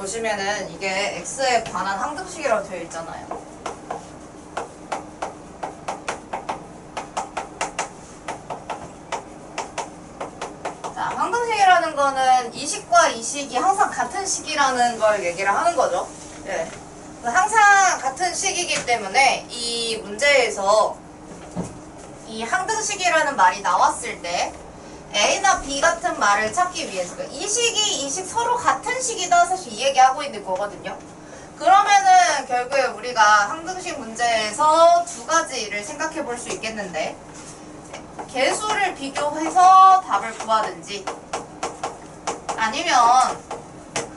보시면은 이게 x에 관한 항등식이라고 되어 있잖아요. 자, 항등식이라는 거는 이 식과 이 식이 항상 같은 식이라는 걸 얘기를 하는 거죠. 예. 항상 같은 식이기 때문에 이 문제에서 이 항등식이라는 말이 나왔을 때 A나 B 같은 말을 찾기 위해서 이 식이 이 식 서로 같은 식이다 사실 이 얘기하고 있는 거거든요. 그러면은 결국에 우리가 항등식 문제에서 두 가지를 생각해 볼 수 있겠는데 개수를 비교해서 답을 구하든지 아니면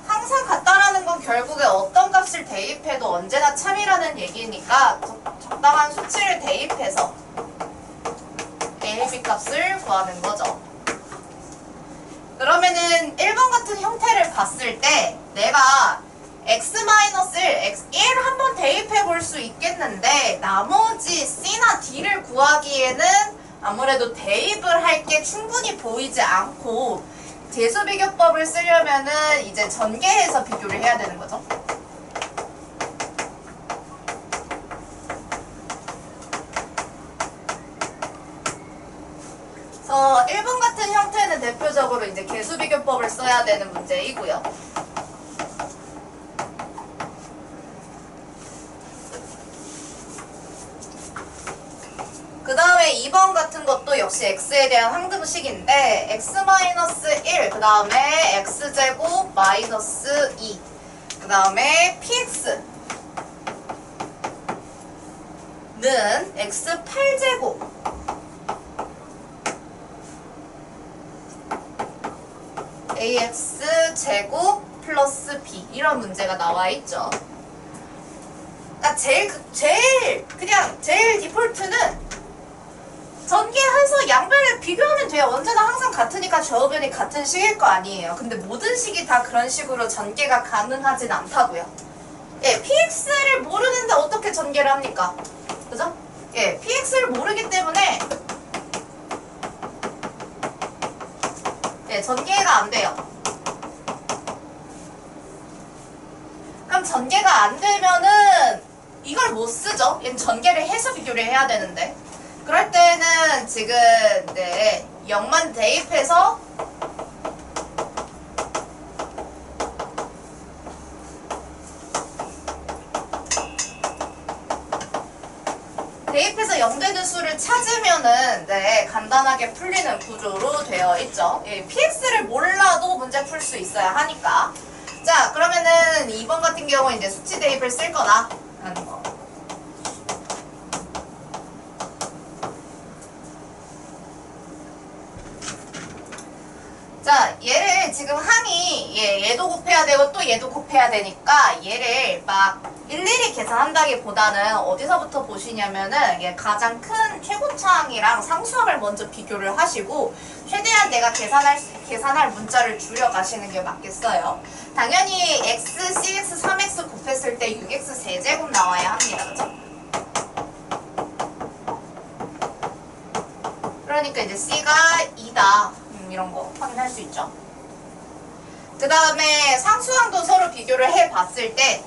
항상 같다라는 건 결국에 어떤 값을 대입해도 언제나 참이라는 얘기니까 적당한 수치를 대입해서 A, B 값을 구하는 거죠. 그러면은 1번 같은 형태를 봤을 때 내가 x-1, x1 한번 대입해 볼 수 있겠는데 나머지 C나 D를 구하기에는 아무래도 대입을 할 게 충분히 보이지 않고 개수비교법을 쓰려면은 이제 전개해서 비교를 해야 되는 거죠. 그래서 1번 같은 형태는 대표적으로 이제 개수비교법을 써야 되는 문제이고요. 그 다음에 2번 같은 것도 역시 x에 대한 항등식인데 x-1, 그 다음에 x제곱 마이너스 2, 그 다음에 px는 x8제곱 ax제곱 플러스 b 이런 문제가 나와 있죠. 그러니까 제일 디폴트는 전개해서 양변을 비교하면 돼요. 언제나 항상 같으니까 좌우변이 같은 식일 거 아니에요. 근데 모든 식이 다 그런 식으로 전개가 가능하진 않다고요. 예, px를 모르는데 어떻게 전개를 합니까? 그죠? 예, px를 모르기 때문에 예, 전개가 안 돼요. 그럼 전개가 안 되면은 이걸 못 쓰죠. 얘는 전개를 해서 비교를 해야 되는데 그럴 때는 지금 네, 0만 대입해서 대입해서 0 되는 수를 찾으면은 네, 간단하게 풀리는 구조로 되어 있죠. 예, px를 몰라도 문제 풀 수 있어야 하니까. 자, 그러면은 2번 같은 경우 이제 수치 대입을 쓸 거다 하는 거. 자, 얘를 지금 항이 얘도 곱해야 되고 또 얘도 곱해야 되니까 얘를 막 일일이 계산한다기보다는 어디서부터 보시냐면은 얘 가장 큰 최고차항이랑 상수항을 먼저 비교를 하시고 최대한 내가 계산할 문자를 줄여 가시는 게 맞겠어요. 당연히 x, cx, 3x 곱했을 때 6x 세제곱 나와야 합니다. 그죠? 그러니까 이제 c가 2다. 이런 거 확인할 수 있죠. 그 다음에 상수항도 서로 비교를 해봤을 때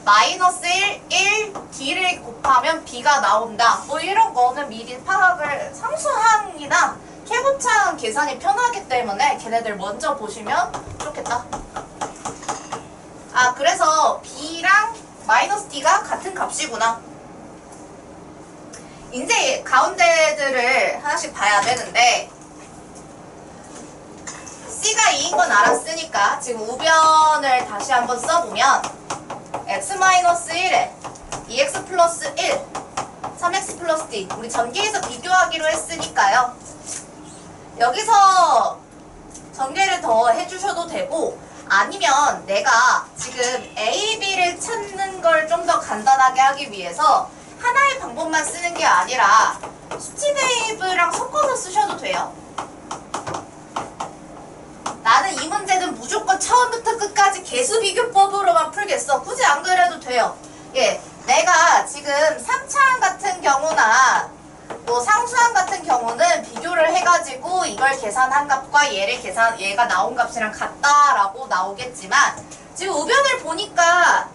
마이너스 1, D를 곱하면 B가 나온다. 뭐 이런 거는 미리 파악을 상수항이나 최고차항 계산이 편하기 때문에 걔네들 먼저 보시면 좋겠다. 아, 그래서 B랑 마이너스 D가 같은 값이구나. 이제 가운데들을 하나씩 봐야 되는데 C가 2인 건 알았으니까 지금 우변을 다시 한번 써보면 x-1에 2x 플러스 1, 3x 플러스 d 우리 전개해서 비교하기로 했으니까요. 여기서 전개를 더 해주셔도 되고 아니면 내가 지금 A, B를 찾는 걸 좀 더 간단하게 하기 위해서 하나의 방법만 쓰는 게 아니라 수치 대입이랑 섞어서 쓰셔도 돼요. 나는 이 문제는 무조건 처음부터 끝까지 개수비교법으로만 풀겠어. 굳이 안 그래도 돼요. 예, 내가 지금 3차항 같은 경우나 뭐 상수항 같은 경우는 비교를 해가지고 이걸 계산한 값과 얘가 나온 값이랑 같다라고 나오겠지만 지금 우변을 보니까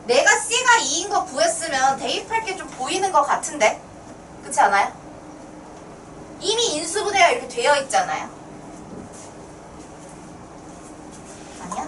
내가 C가 2인 거 구했으면 대입할 게 좀 보이는 것 같은데 그렇지 않아요? 이미 인수분해가 이렇게 되어 있잖아요. 아니야?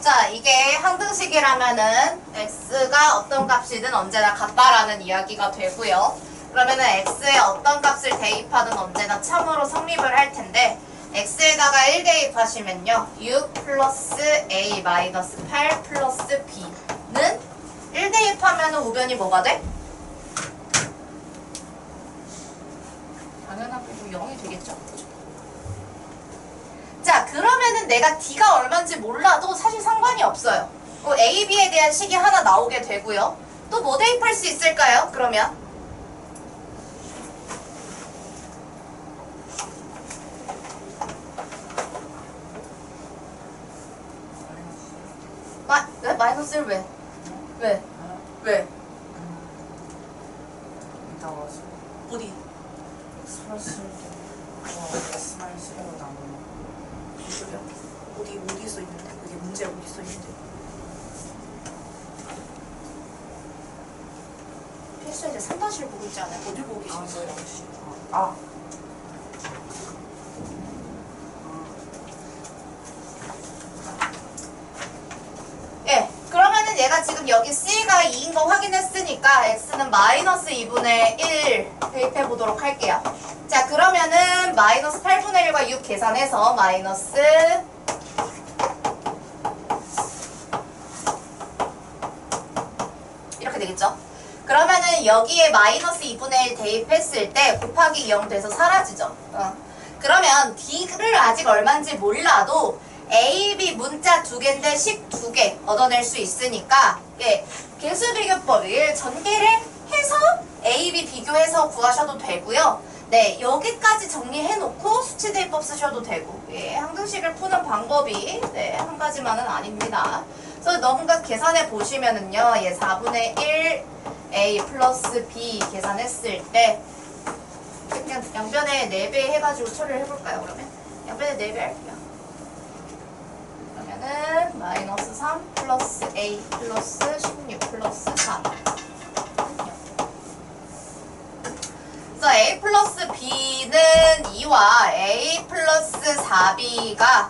자, 이게 항등식이라면은 x가 어떤 값이든 언제나 같다라는 이야기가 되고요. 그러면은 x에 어떤 값을 대입하든 언제나 참으로 성립을 할 텐데 x에다가 1 대입하시면요. 6 플러스 a 마이너스 8 플러스 b는 1 대입하면은 우변이 뭐가 돼? 당연하게 0이 되겠죠. 자, 그러면은 내가 D가 얼마인지 몰라도 사실 상관이 없어요. A, B에 대한 식이 하나 나오게 되고요. 또 뭐 대입할 수 있을까요? 그러면 왜? 마이너스를 왜? 왜? 왜? 이따 와서 어디? 스마스 스마일스로 나오는 비교요? 어디 써 있는데? 그게 문제 어디 써 있는데? 필수 이제 3단식을 보고 있지 않아요? 어디 보고 계시겠어요? 예, 그러면은 얘가 지금 여기 C가 2인 거 확인했으니까 X는 마이너스 2분의 1 대입해 보도록 할게요. 자, 그러면은 마이너스 8분의 1과 6 계산해서 마이너스 이렇게 되겠죠? 그러면은 여기에 마이너스 2분의 1 대입했을 때 곱하기 0 돼서 사라지죠. 그러면 D를 아직 얼마인지 몰라도 A, B 문자 2개인데 식 2개 얻어낼 수 있으니까 예, 개수비교법을 전개를 해서 A, B 비교해서 구하셔도 되고요. 네, 여기까지 정리해놓고 수치대입법 쓰셔도 되고 예, 항등식을 푸는 방법이 네, 한 가지만은 아닙니다. 그래서 뭔가 계산해 보시면은요. 예, 4분의 1 A 플러스 B 계산했을 때 그냥 양변에 4배 해가지고 처리를 해볼까요? 그러면 양변에 4배 할게요. 그러면은 마이너스 3 플러스 A 플러스 16 플러스 4 그래서 A 플러스 B는 2와 A 플러스 4B가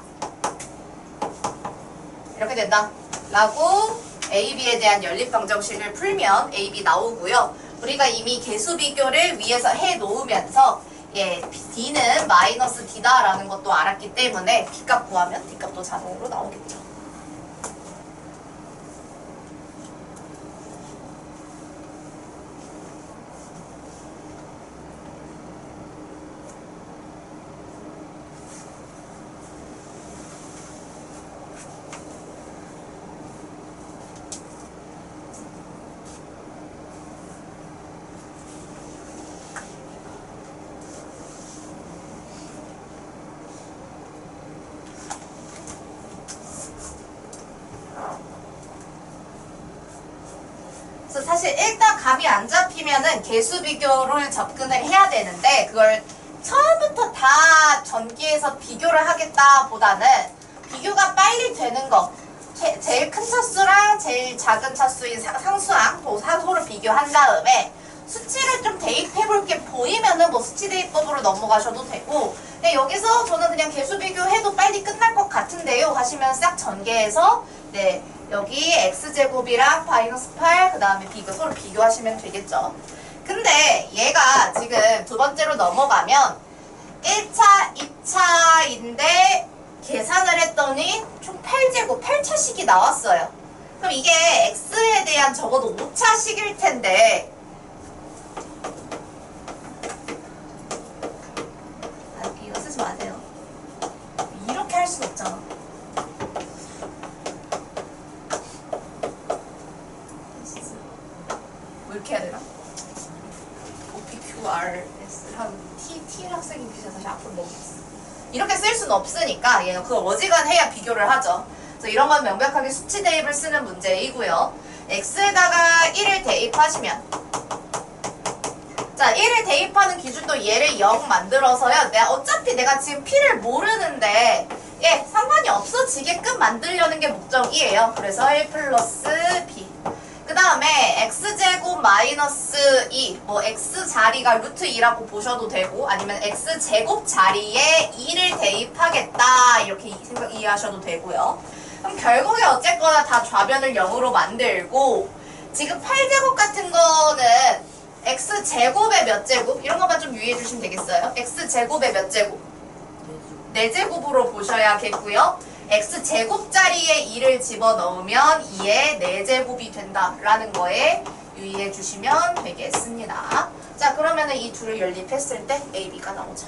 이렇게 된다 라고 A, B에 대한 연립방정식을 풀면 A, B 나오고요. 우리가 이미 개수 비교를 위에서 해 놓으면서 예, D는 마이너스 D다라는 것도 알았기 때문에 B값 구하면 D값도 자동으로 나오겠죠. 그래서 사실 일단 감이 안 잡히면은 개수 비교를 접근을 해야 되는데 그걸 처음부터 다 전기에서 비교를 하겠다 보다는 비교가 빨리 되는 거 제일 큰 차수랑 제일 작은 차수인 상수항 상수를 비교한 다음에 수치를 좀 대입해 볼 게 보이면은 뭐 수치 대입법으로 넘어가셔도 되고 근데 여기서 저는 그냥 개수 비교해도 빨리 끝날 것 같은데요 하시면 싹 전개해서 네 여기 x제곱이랑 마이너스 8 그 다음에 서로 비교하시면 되겠죠. 근데 얘가 지금 두 번째로 넘어가면 1차, 2차인데 계산을 했더니 총 8제곱, 8차식이 나왔어요. 그럼 이게 x에 대한 적어도 5차식일 텐데 이거 쓰지 마세요. 이렇게 할 순 없잖아. 이렇게 해야 되나? OPQRS 한 T 학생이 비슷해서 다시 앞으로 넘기겠어. 이렇게 쓸 수는 없으니까 얘는 그걸 어지간해야 비교를 하죠. 그래서 이런 건 명백하게 수치 대입을 쓰는 문제이고요. x에다가 1을 대입하시면, 자 1을 대입하는 기준도 얘를 0 만들어서요. 어차피 내가 지금 p를 모르는데 예 상관이 없어지게끔 만들려는 게 목적이에요. 그래서 1 플러스 b. 그 다음에 x제곱 마이너스 2, 뭐 x 자리가 루트 2라고 보셔도 되고 아니면 x제곱 자리에 2를 대입하겠다 이렇게 이해하셔도 되고요. 그럼 결국에 어쨌거나 다 좌변을 0으로 만들고, 지금 8제곱 같은 거는 x제곱의 몇 제곱? 이런 것만 좀 유의해 주시면 되겠어요. x제곱의 몇 제곱? 4제곱으로 보셔야겠고요. x제곱 자리에 2를 집어넣으면 2의 4제곱이 된다라는 거에 유의해 주시면 되겠습니다. 자, 그러면은 이 둘을 연립했을 때 a, b가 나오죠.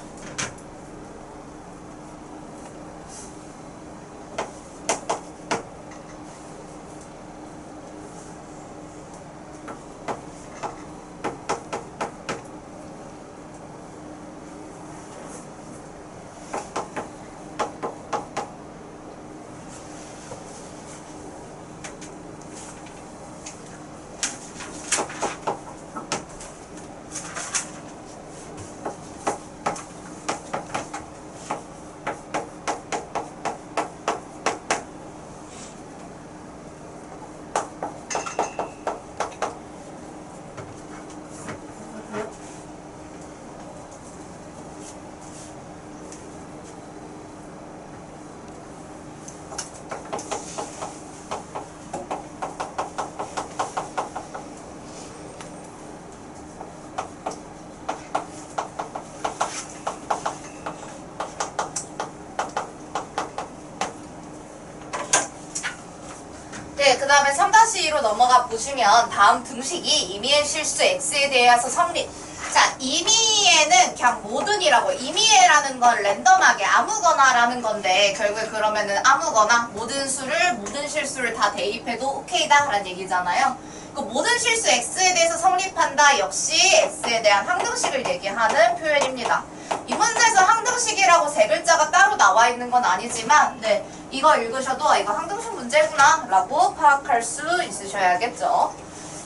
네, 그 다음에 3-2로 넘어가 보시면 다음 등식이 임의의 실수 x에 대해서 성립. 자, 임의에는 그냥 모든이라고. 임의라는 건 랜덤하게 아무거나라는 건데 결국에 그러면은 아무거나 모든 수를 모든 실수를 다 대입해도 오케이다 라는 얘기잖아요. 그 모든 실수 x에 대해서 성립한다 역시 x에 대한 항등식을 얘기하는 표현입니다. 이 문제에서 항등식이라고 세 글자가 따로 나와 있는 건 아니지만 네, 이거 읽으셔도 이거 항등식 문제구나 라고 파악할 수 있으셔야겠죠.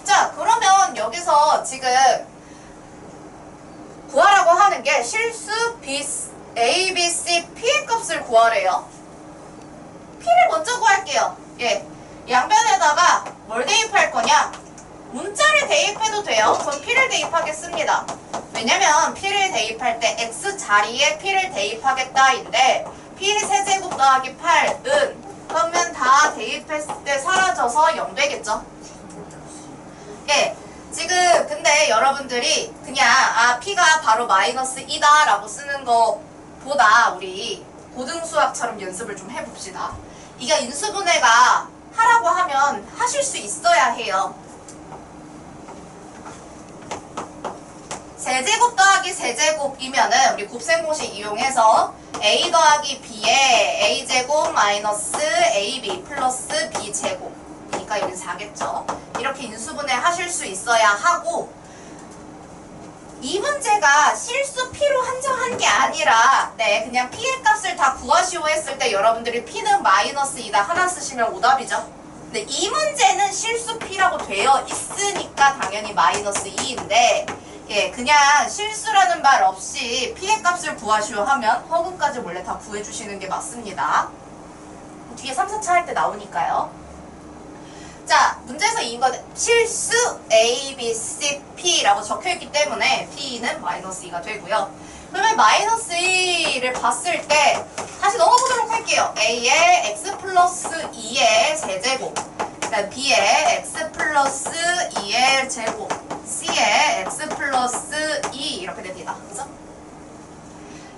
자, 그러면 여기서 지금 구하라고 하는 게 실수 A, B, C, P의 값을 구하래요. P를 먼저 구할게요. 예, 양변에다가 뭘 대입할 거냐? 문자를 대입해도 돼요. 전 P를 대입하겠습니다. 왜냐면 P를 대입할 때 X 자리에 P를 대입하겠다인데 P 세제곱 더하기 8은 그러면 다 대입했을 때 사라져서 0 되겠죠? 예. 지금 근데 여러분들이 그냥 P가 바로 마이너스 2다 라고 쓰는 것보다 우리 고등수학처럼 연습을 좀 해봅시다. 이게 인수분해가 하라고 하면 하실 수 있어야 해요. 세제곱 더하기 세제곱이면은 우리 곱셈공식 이용해서 a 더하기 b에 a제곱 마이너스 ab 플러스 b제곱 그러니까 여기 4겠죠. 이렇게 인수분해 하실 수 있어야 하고, 이 문제가 실수 P로 한정한 게 아니라 네 그냥 P의 값을 다 구하시오 했을 때 여러분들이 P는 마이너스 2다 하나 쓰시면 오답이죠. 근데 이 문제는 실수 P라고 되어 있으니까 당연히 마이너스 2인데 예, 그냥 실수라는 말 없이 P의 값을 구하시오 하면 허근까지 원래 다 구해주시는 게 맞습니다. 뒤에 3, 4차 할 때 나오니까요. 자, 문제에서 이거 실수 A, B, C, P라고 적혀있기 때문에 P는 마이너스 2가 되고요. 그러면 마이너스 2를 봤을 때 다시 넘어보도록 할게요. A의 x 플러스 2의 세제곱, 그다음 B의 x 플러스 2의 제곱, C의 x 플러스 2 이렇게 됩니다. 그죠?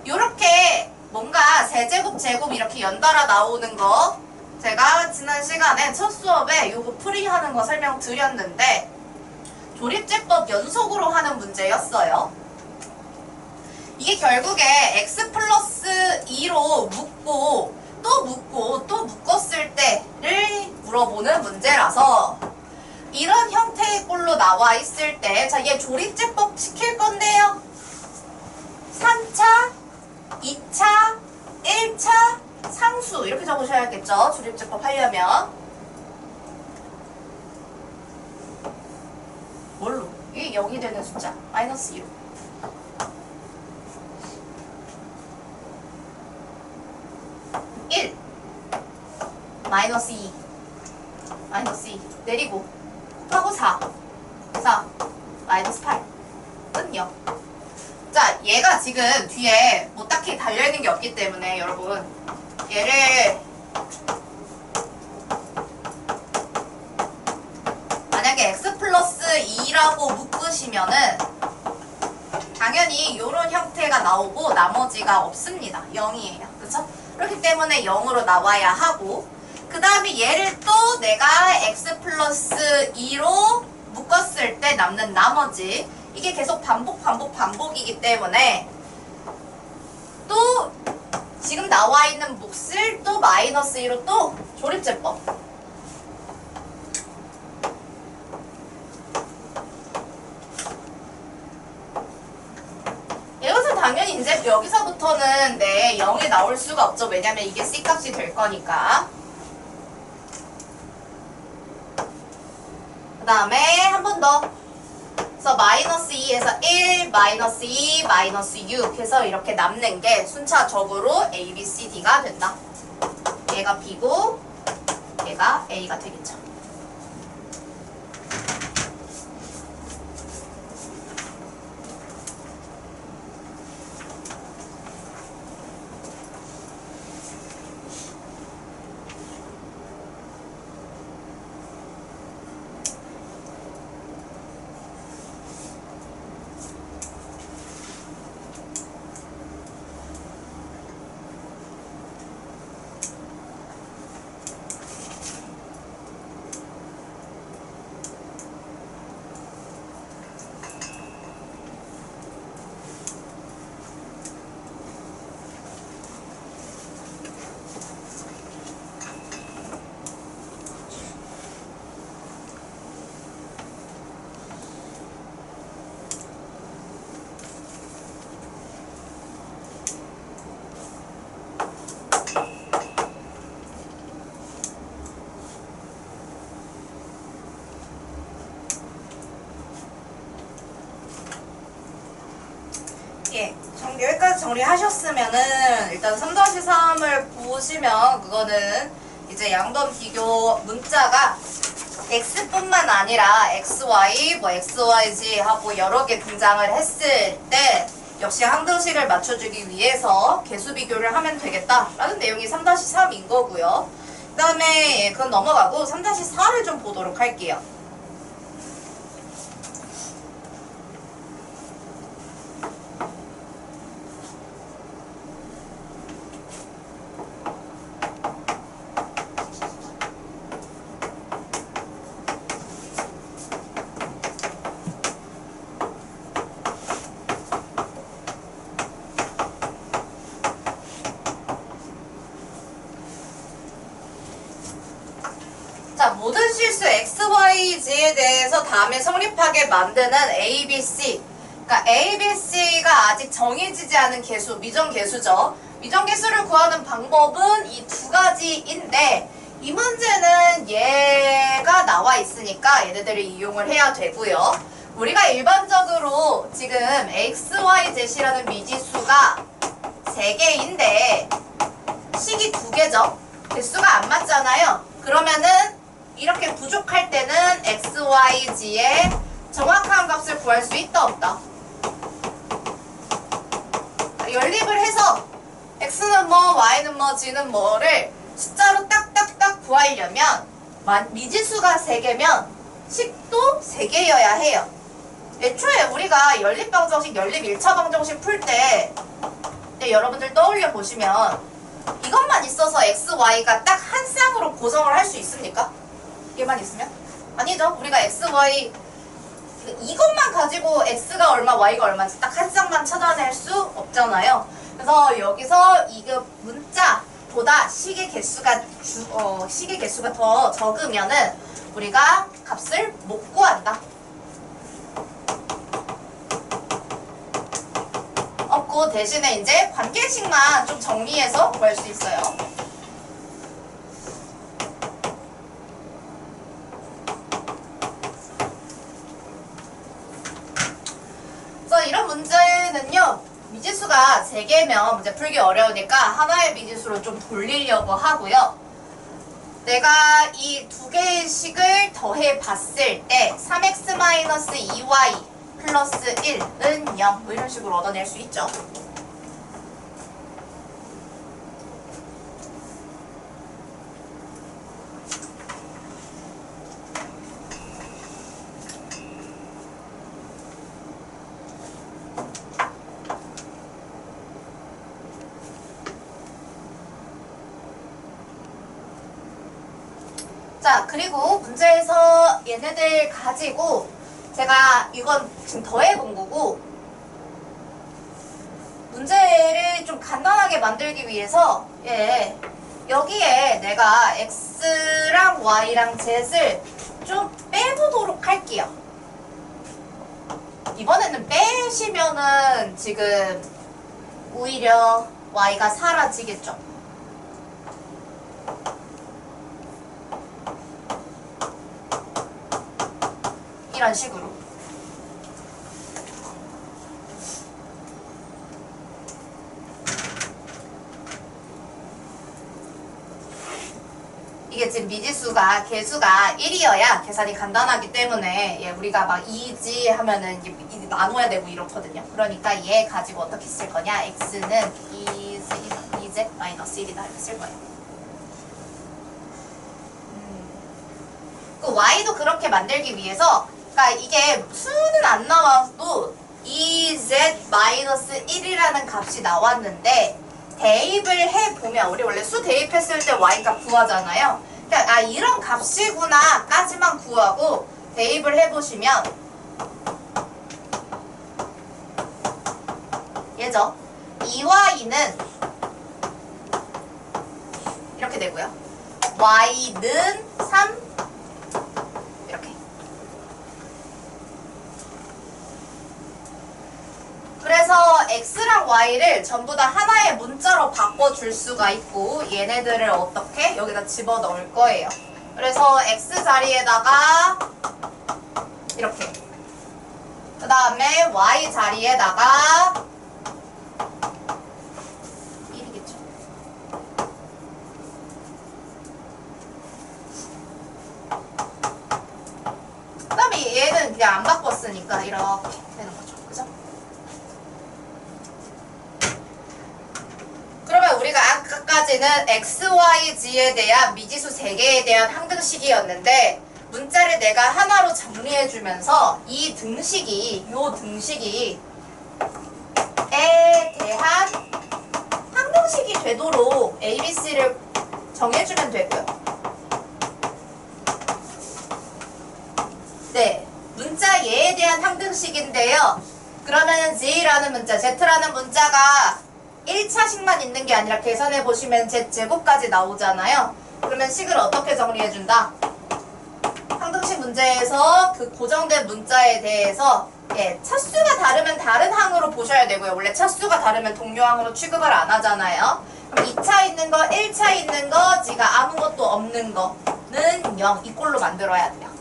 요렇게 뭔가 세제곱, 제곱 이렇게 연달아 나오는 거 제가 지난 시간에 첫 수업에 요거 풀이하는 거 설명드렸는데 조립제법 연속으로 하는 문제였어요. 이게 결국에 x 플러스 2로 묶고 또 묶고 또 묶었을 때를 물어보는 문제라서 이런 형태의 꼴로 나와 있을 때, 자, 얘 조립제법 시킬 건데요. 3차, 2차, 1차, 상수. 이렇게 적으셔야겠죠. 조립제법 하려면. 뭘로? 이게 0이 되는 숫자. 마이너스 2로. 마이너스 2 마이너스 2 내리고 곱하고 4 마이너스 8 끝 0. 자, 얘가 지금 뒤에 뭐 딱히 달려있는 게 없기 때문에 여러분 얘를 만약에 x 플러스 2라고 묶으시면은 당연히 이런 형태가 나오고 나머지가 없습니다. 0이에요. 그쵸? 그렇기 때문에 0으로 나와야 하고, 그 다음에 얘를 또 내가 x 플러스 2로 묶었을 때 남는 나머지, 이게 계속 반복이기 때문에 또 지금 나와 있는 몫을 또 마이너스 2로 또 조립제법. 이것은 당연히 이제 여기서부터는 0이 나올 수가 없죠. 왜냐면 이게 C값이 될 거니까. 그 다음에 한 번 더. 그래서 마이너스 2에서 1, 마이너스 2, 마이너스 6 해서 이렇게 남는 게 순차적으로 A, B, C, D가 된다. 얘가 B고 얘가 A가 되겠죠. 예, 여기까지 정리하셨으면은 일단 3-3을 보시면 그거는 이제 양변 비교 문자가 x뿐만 아니라 xy, 뭐 xyz 하고 여러 개 등장을 했을 때 역시 항등식을 맞춰주기 위해서 개수 비교를 하면 되겠다라는 내용이 3-3인 거고요. 그 다음에 그건 넘어가고 3-4를 좀 보도록 할게요. 자, 모든 실수 XYZ에 대해서 다음에 성립하게 만드는 A, B, C. 그러니까 A, B, C가 아직 정해지지 않은 개수, 미정개수죠. 미정개수를 구하는 방법은 이 두 가지인데 이 문제는 얘가 나와 있으니까 얘네들을 이용을 해야 되고요. 우리가 일반적으로 지금 XYZ이라는 미지수가 3개인데 식이 2개죠. 개수가 안 맞잖아요. 그러면은 이렇게 부족할 때는 XYZ의 정확한 값을 구할 수 있다 없다? 연립을 해서 X는 뭐 Y는 뭐 Z는 뭐를 숫자로 딱딱딱 구하려면 미지수가 3개면 식도 3개여야 해요. 애초에 우리가 연립방정식, 연립 1차 방정식 풀 때 여러분들 떠올려 보시면 이것만 있어서 x, y가 딱 한 쌍으로 고성을 할 수 있습니까? 얘만 있으면? 아니죠. 우리가 x, y 이것만 가지고 x가 얼마, y가 얼마인지 딱 한 쌍만 찾아낼 수 없잖아요. 그래서 여기서 이거 문자 보다 식의 개수가 식의 개수가 더 적으면은 우리가 값을 못 구한다. 없고 대신에 이제 관계식만 좀 정리해서 구할 수 있어요. 그래서 이런 문제는요, 미지수가 3개면 문제 풀기 어려우니까 하나의 미지수로 좀 돌리려고 하고요. 내가 이 2개의 식을 더해 봤을 때 3x-2y 플러스 1은 0 뭐 이런 식으로 얻어낼 수 있죠. 자, 그리고 문제에서 얘네들 가지고 제가 이건 지금 더해본 거고, 문제를 좀 간단하게 만들기 위해서 여기에 내가 x랑 y랑 z를 좀 빼보도록 할게요. 이번에는 빼시면은 지금 오히려 y가 사라지겠죠. 이런 식으로. 이게 지금 미지수가 개수가 1이어야 계산이 간단하기 때문에 우리가 막 2지 하면은 이제 나눠야 되고 이렇거든요. 그러니까 얘 가지고 어떻게 쓸 거냐? x는 2z-1이다 이렇게 쓸 거예요. 그 y도 그렇게 만들기 위해서, 그러니까 이게 수는 안 나와도 2z-1이라는 값이 나왔는데 대입을 해보면, 우리 원래 수 대입했을 때 y값 구하잖아요. 그러니까 이런 값이구나 까지만 구하고 대입을 해보시면 얘죠. 2y는 이렇게 되고요. y는 3 이렇게. 그래서 x랑 y를 전부 다 하나의 문자로 바꿔줄 수가 있고, 얘네들을 어떻게 여기다 집어넣을 거예요. 그래서 x 자리에다가 이렇게, 그 다음에 y 자리에다가 1이겠죠. 그 다음에 얘는 그냥 안 바꿨으니까 이렇게 되는 거죠. 그죠? 그러면 우리가 아까까지는 x, y, z에 대한 미지수 3개에 대한 항등식이었는데, 문자를 내가 하나로 정리해주면서 이 등식이, 요 등식이 에 대한 항등식이 되도록 ABC를 정해주면 되고요. 네, 문자 얘에 대한 항등식인데요. 그러면 Z라는 문자, Z라는 문자가 1차식만 있는 게 아니라 계산해 보시면 Z 제곱까지 나오잖아요. 그러면 식을 어떻게 정리해준다? 항등식 문제에서 그 고정된 문자에 대해서 차수가 다르면 다른 항으로 보셔야 되고요. 원래 차수가 다르면 동료항으로 취급을 안 하잖아요. 그럼 2차 있는 거, 1차 있는 거, G가 아무것도 없는 거는 0, 이 꼴로 만들어야 돼요.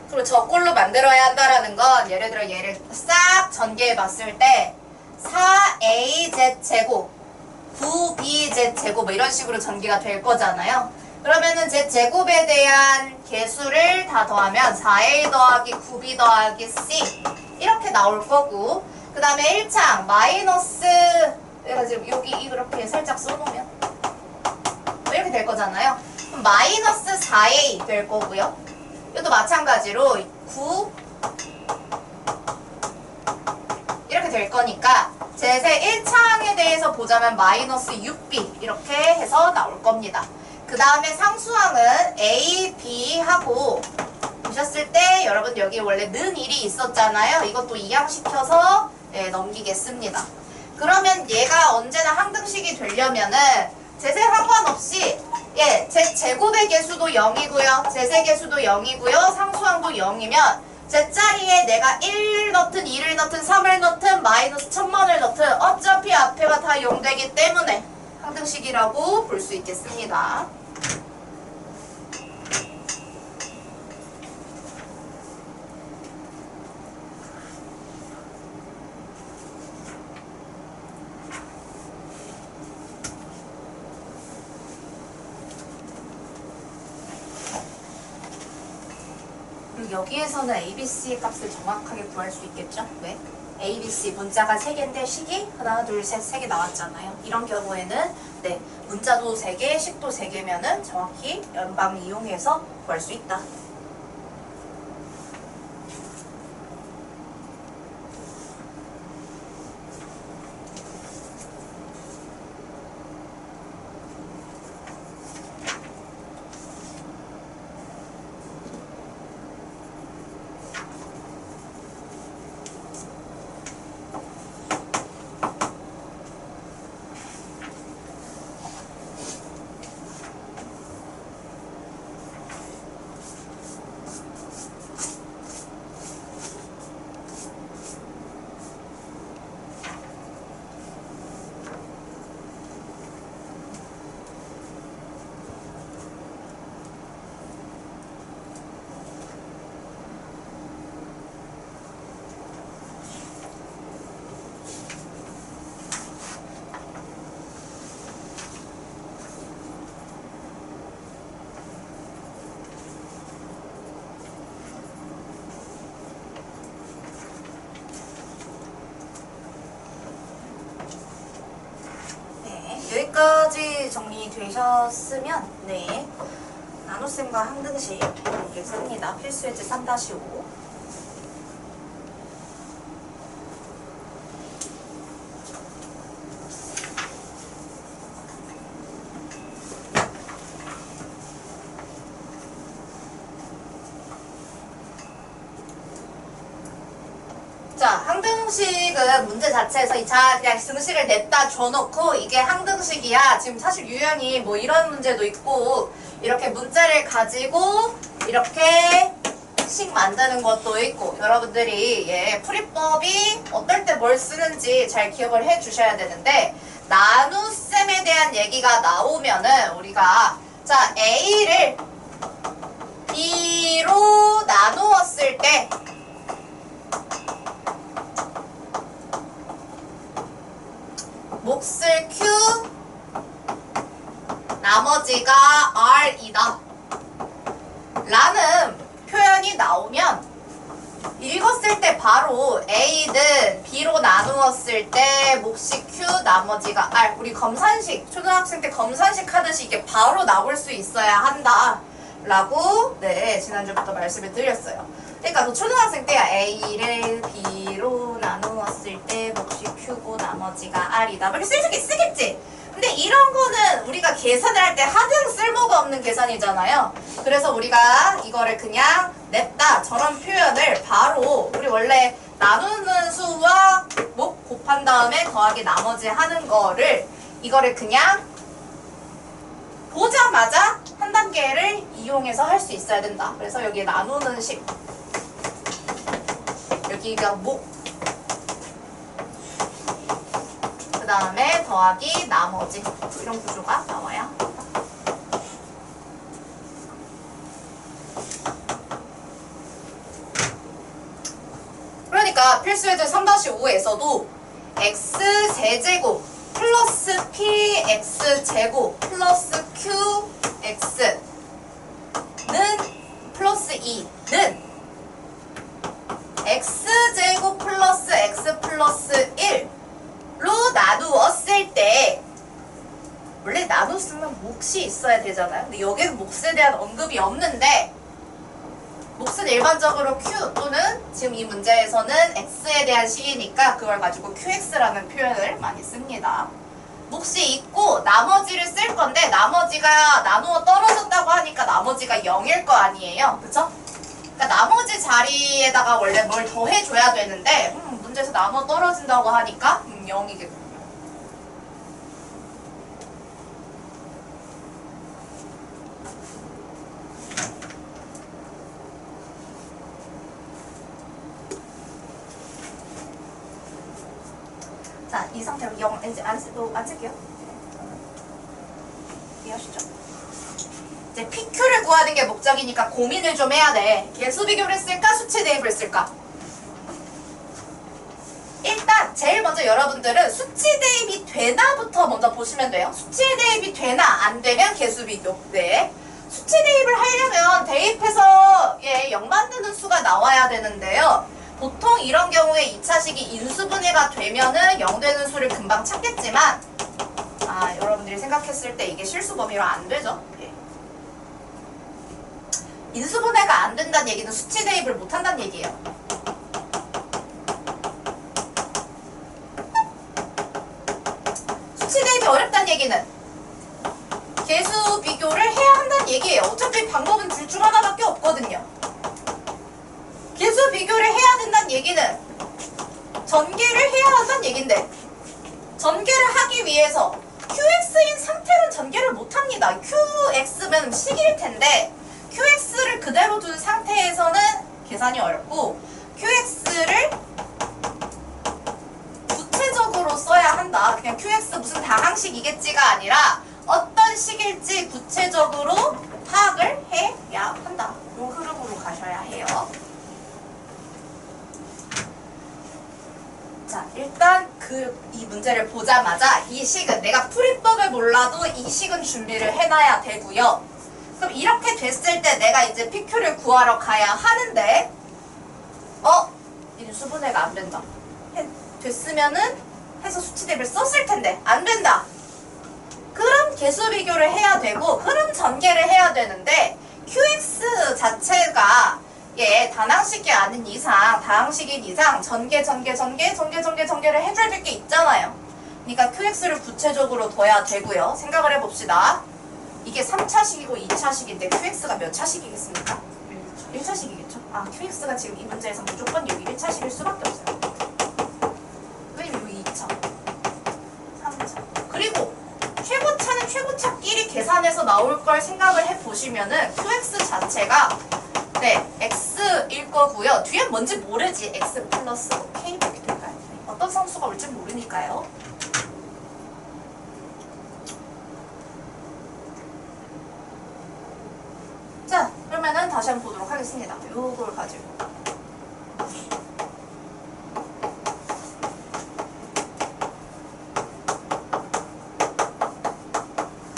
그리고 저 꼴로 만들어야 한다라는 건, 예를 들어 얘를 싹 전개해 봤을 때 4az제곱 9bz제곱 뭐 이런 식으로 전개가 될 거잖아요. 그러면은 z제곱에 대한 개수를 다 더하면 4a 더하기 9b 더하기 c 이렇게 나올 거고, 그 다음에 1창 마이너스, 내가 지금 여기 이렇게 살짝 써놓으면 뭐 이렇게 될 거잖아요. 그럼 마이너스 4a 될 거고요. 이것도 마찬가지로 9 이렇게 될 거니까 제세 1차항에 대해서 보자면 마이너스 6b 이렇게 해서 나올 겁니다. 그 다음에 상수항은 a, b 하고 보셨을 때 여러분 여기 원래 는 1이 있었잖아요. 이것도 이항시켜서 넘기겠습니다. 그러면 얘가 언제나 항등식이 되려면은 제세 상관없이 제곱의 개수도 0이고요. 제세 개수도 0이고요. 상수항도 0이면 제 자리에 내가 1 넣든 2를 넣든 3을 넣든 마이너스 1000만을 넣든 어차피 앞에가 다 0 되기 때문에 항등식이라고 볼 수 있겠습니다. 여기에서는 ABC 값을 정확하게 구할 수 있겠죠? 왜? ABC 문자가 3개인데 식이 하나, 둘, 셋, 3개 나왔잖아요. 이런 경우에는 문자도 3개, 식도 3개면은 정확히 연방 이용해서 구할 수 있다. 여기까지 정리되셨으면 나눗셈과 항등식 보겠습니다. 필수예제 3-5. 자, 항등식은 문제 자체에서 그냥 등식을 냈다 줘놓고 이게 항등식이야. 지금 사실 유형이 뭐 이런 문제도 있고 이렇게 문자를 가지고 이렇게 식 만드는 것도 있고 여러분들이 풀이법이 어떨 때 뭘 쓰는지 잘 기억을 해 주셔야 되는데 나눗셈에 대한 얘기가 나오면은 우리가 A를 B로 나누었을 때 몫을 Q, 나머지가 R이다 라는 표현이 나오면 읽었을 때 바로 A는 B로 나누었을 때 몫이 Q, 나머지가 R. 우리 검산식, 초등학생 때 검산식 하듯이 이게 바로 나올 수 있어야 한다 라고 지난주부터 말씀을 드렸어요. 그러니까 초등학생 때야 A를 B로 나누었을 때 몫이 Q고 나머지가 R이다 이렇게 쓰겠지? 근데 이런 거는 우리가 계산을 할 때 하등 쓸모가 없는 계산이잖아요. 그래서 우리가 이거를 그냥 냈다 저런 표현을 바로 우리 원래 나누는 수와 몫 곱한 다음에 더하기 나머지 하는 거를 이거를 그냥 보자마자 한 단계를 이용해서 할 수 있어야 된다. 그래서 여기에 나누는 식 여기가 몫 그 다음에 더하기 나머지 이런 구조가 나와야 그러니까 필수예제 3-5에서도 x세제곱 플러스 px제곱 플러스 qx는 플러스 2는 x제곱 플러스 x 플러스 1로 나누었을 때 원래 나눠 쓰면 몫이 있어야 되잖아요. 근데 여기는 몫에 대한 언급이 없는데 몫은 일반적으로 Q 또는 지금 이 문제에서는 X에 대한 식이니까 그걸 가지고 QX라는 표현을 많이 씁니다. 몫이 있고 나머지를 쓸 건데 나머지가 나누어 떨어졌다고 하니까 나머지가 0일 거 아니에요. 그쵸? 그러니까 나머지 자리에다가 원래 뭘 더해줘야 되는데 문제에서 나누어 떨어진다고 하니까 0이겠군요. 자, 이 상태로 0 이제 안 쓸게요. 이해하시죠? 이제 PQ를 구하는 게 목적이니까 고민을 좀 해야 돼. 개수 비교를 쓸까? 수치 대입을 쓸까? 일단 제일 먼저 여러분들은 수치 대입이 되나부터 먼저 보시면 돼요. 수치 대입이 되나 안 되면 개수 비교. 네. 수치 대입을 하려면 대입해서 0 만드는 수가 나와야 되는데요. 보통 이런 경우에 2차식이 인수분해가 되면은 0 되는 수를 금방 찾겠지만 여러분들이 생각했을 때 이게 실수 범위로 안 되죠. 예. 인수분해가 안 된다는 얘기는 수치 대입을 못 한다는 얘기예요. 수치 대입이 어렵다는 얘기는 개수 비교를 해야 한다는 얘기예요. 어차피 방법은 둘 중 하나밖에 없거든요. 개수 비교를 해야 된다는 얘기는 전개를 해야 한다는 얘긴데 전개를 하기 위해서 QX인 상태는 전개를 못합니다. QX면 식일 텐데 QX를 그대로 둔 상태에서는 계산이 어렵고 QX를 구체적으로 써야 한다. 그냥 QX 무슨 다항식이겠지가 아니라 어떤 식일지 구체적으로 파악을 해야 한다. 이 흐름으로 가셔야 해요. 자, 일단 이 문제를 보자마자 이 식은 내가 풀이법을 몰라도 이 식은 준비를 해놔야 되고요. 그럼 이렇게 됐을 때 내가 이제 PQ를 구하러 가야 하는데 인수분해가 안 된다. 됐으면은 해서 수치 대입을 썼을 텐데 안 된다. 그럼 개수 비교를 해야 되고 그럼 전개를 해야 되는데 QX 자체가 단항식이 아닌 이상, 다항식인 이상 전개를 해줘야 될 게 있잖아요. 그러니까 QX를 구체적으로 둬야 되고요. 생각을 해봅시다. 이게 3차식이고 2차식인데 QX가 몇 차식이겠습니까? 1차식이겠죠? QX가 지금 이 문제에서 무조건 여기 1차식일 수밖에 없어요. 왜냐면 여기 2차, 3차. 그리고 최고차는 최고차끼리 계산해서 나올 걸 생각을 해보시면은 QX 자체가 X일 거고요. 뒤엔 뭔지 모르지. X 플러스 K 이렇게 될까요? 어떤 상수가 올지 모르니까요. 자, 그러면은 다시 한번 보도록 하겠습니다. 요걸 가지고.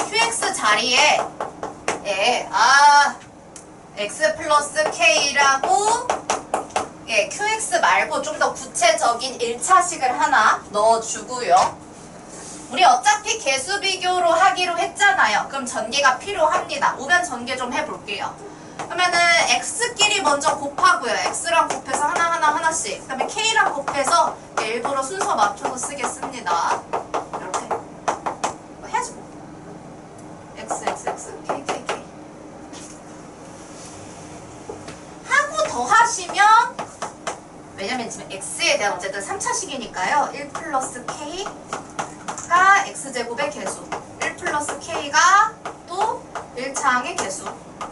QX 자리에 X 플러스 K라고 QX 말고 좀 더 구체적인 1차식을 하나 넣어주고요. 우리 어차피 개수 비교로 하기로 했잖아요. 그럼 전개가 필요합니다. 우변 전개 좀 해볼게요. 그러면은 X끼리 먼저 곱하고요. X랑 곱해서 하나씩. 그 다음에 K랑 곱해서 일부러 순서 맞춰서 쓰겠습니다. 이렇게 해야지 뭐. X, K, K, K. 더하시면 왜냐면 지금 x에 대한 어쨌든 3차식이니까요. 1 플러스 k가 x제곱의 개수 1 플러스 k가 또 1차항의 개수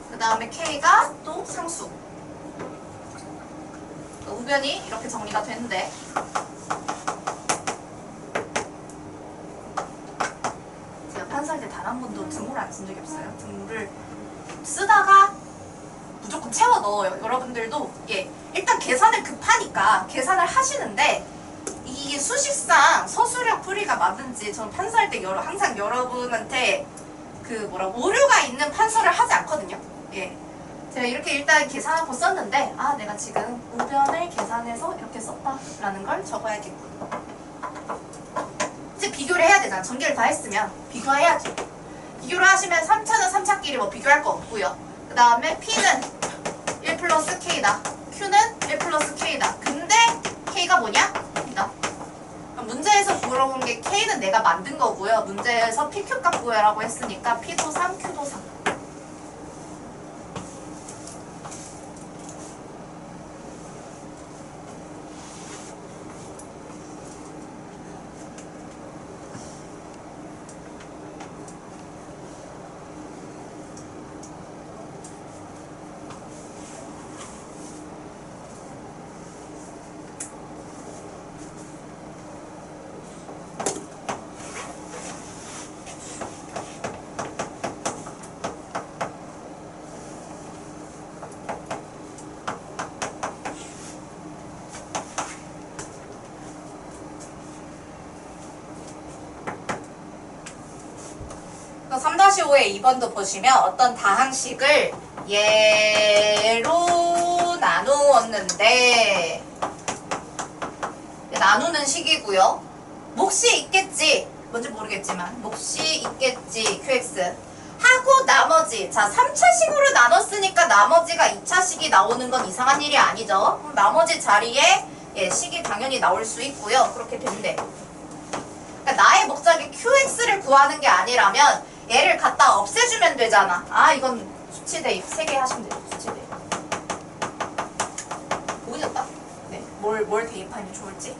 그 다음에 k가 또 상수 우변이 이렇게 정리가 되는데 제가 판사할 때 단 한 번도 등호를 안 쓴 적이 없어요. 등호를 쓰다가 무조건 채워 넣어요. 여러분들도 일단 계산을 급하니까 계산을 하시는데 이 수식상 서술형 풀이가 맞는지 저는 판사할 때 항상 여러분한테 오류가 있는 판서를 하지 않거든요. 제가 이렇게 일단 계산하고 썼는데 내가 지금 우변을 계산해서 이렇게 썼다라는 걸 적어야겠군. 이제 비교를 해야 되잖아. 전개를 다 했으면 비교해야지. 비교를 하시면 3차는 3차끼리 뭐 비교할 거 없고요. 그 다음에 P는 1 플러스 K다. Q는 1 플러스 K다. 근데 K가 뭐냐? 이다. 문제에서 물어본 게 K는 내가 만든 거고요. 문제에서 PQ 값 구해라고 했으니까 P도 3, Q도 3. 그래서 3-5의 2번도 보시면 어떤 다항식을 얘로 나누었는데 나누는 식이고요. 몫이 있겠지. 뭔지 모르겠지만 몫이 있겠지. QX 하고 나머지 자 3차식으로 나눴으니까 나머지가 2차식이 나오는 건 이상한 일이 아니죠. 그럼 나머지 자리에 식이 당연히 나올 수 있고요. 그렇게 된대. 그러니까 나의 목적이 QX를 구하는 게 아니라면 얘를 갖다 없애주면 되잖아. 아 이건 수치 대입 3개 하시면 돼요. 수치 대입. 보이셨다? 네. 뭘 대입하면 좋을지.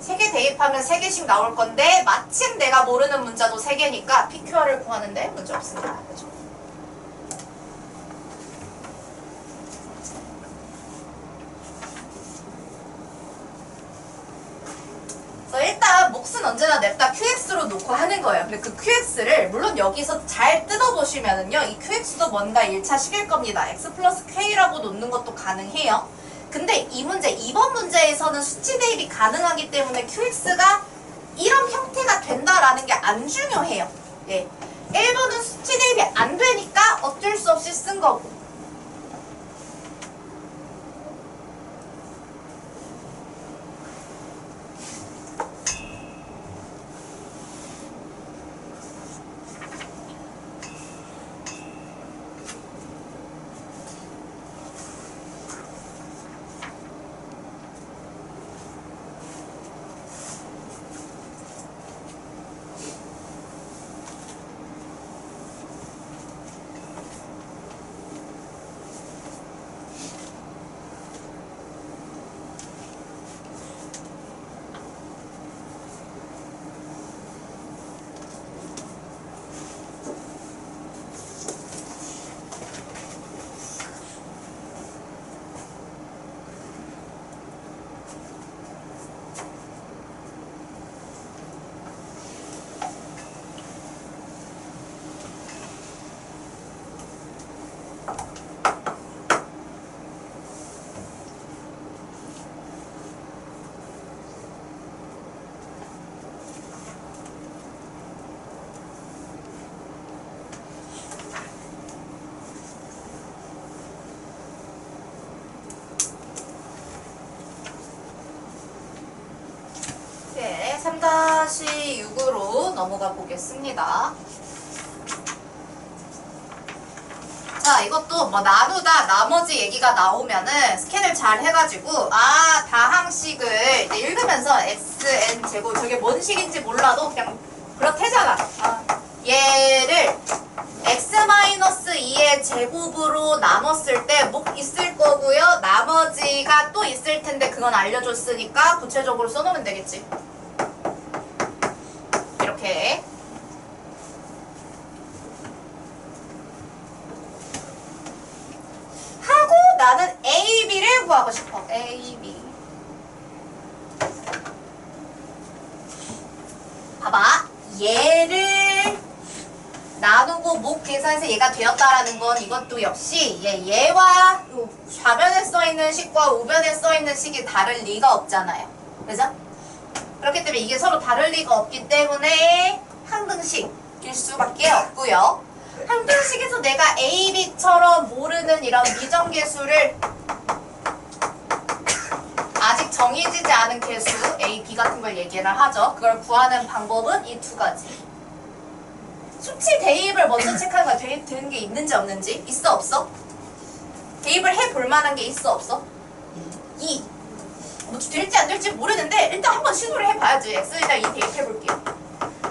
3개 대입하면 3개씩 나올 건데 마침 내가 모르는 문자도 3개니까 PQR을 구하는데 문제 없습니다. 그죠? 일단 몫은 언제나 냅다 QX로 놓고 하는 거예요. 근데 그 QX를 물론 여기서 잘 뜯어보시면은요. 이 QX도 뭔가 1차식일 겁니다. X 플러스 K라고 놓는 것도 가능해요. 근데 이 문제, 2번 문제에서는 수치 대입이 가능하기 때문에 QX가 이런 형태가 된다라는 게 안 중요해요. 예. 1번은 수치 대입이 안 되니까 어쩔 수 없이 쓴 거고. 네, 3-6으로 넘어가 보겠습니다. 자, 이것도 뭐 나누다 나머지 얘기가 나오면은 스캔을 잘 해가지고 아 다항식을 이제 읽으면서 xn 제곱 저게 뭔 식인지 몰라도 그냥 그렇대잖아. 얘를 x-2의 제곱으로 나눴을 때 몫 있을 거고요. 나머지가 또 있을 텐데 그건 알려줬으니까 구체적으로 써놓으면 되겠지. 이렇게. 하고 나는 A, B를 구하고 싶어. A, B. 봐봐. 얘를 나누고 목 계산해서 얘가 되었다라는 건 이것도 역시 얘와 좌변에 써있는 식과 우변에 써있는 식이 다를 리가 없잖아요. 그죠? 그렇기 때문에 이게 서로 다를 리가 없기 때문에 항등식일 수밖에 없고요. 항등식에서 내가 A, B처럼 모르는 이런 미정계수를 아직 정해지지 않은 계수 A, B 같은 걸 얘기를 하죠. 그걸 구하는 방법은 이 두 가지. 수치 대입을 먼저 체크하는 거야. 되는 게 있는지 없는지. 있어 없어? 대입을 해볼 만한 게 있어 없어? 2. 뭐 될지 안 될지 모르는데 일단 한번 시도를 해봐야지. x에다 2 대입해볼게요.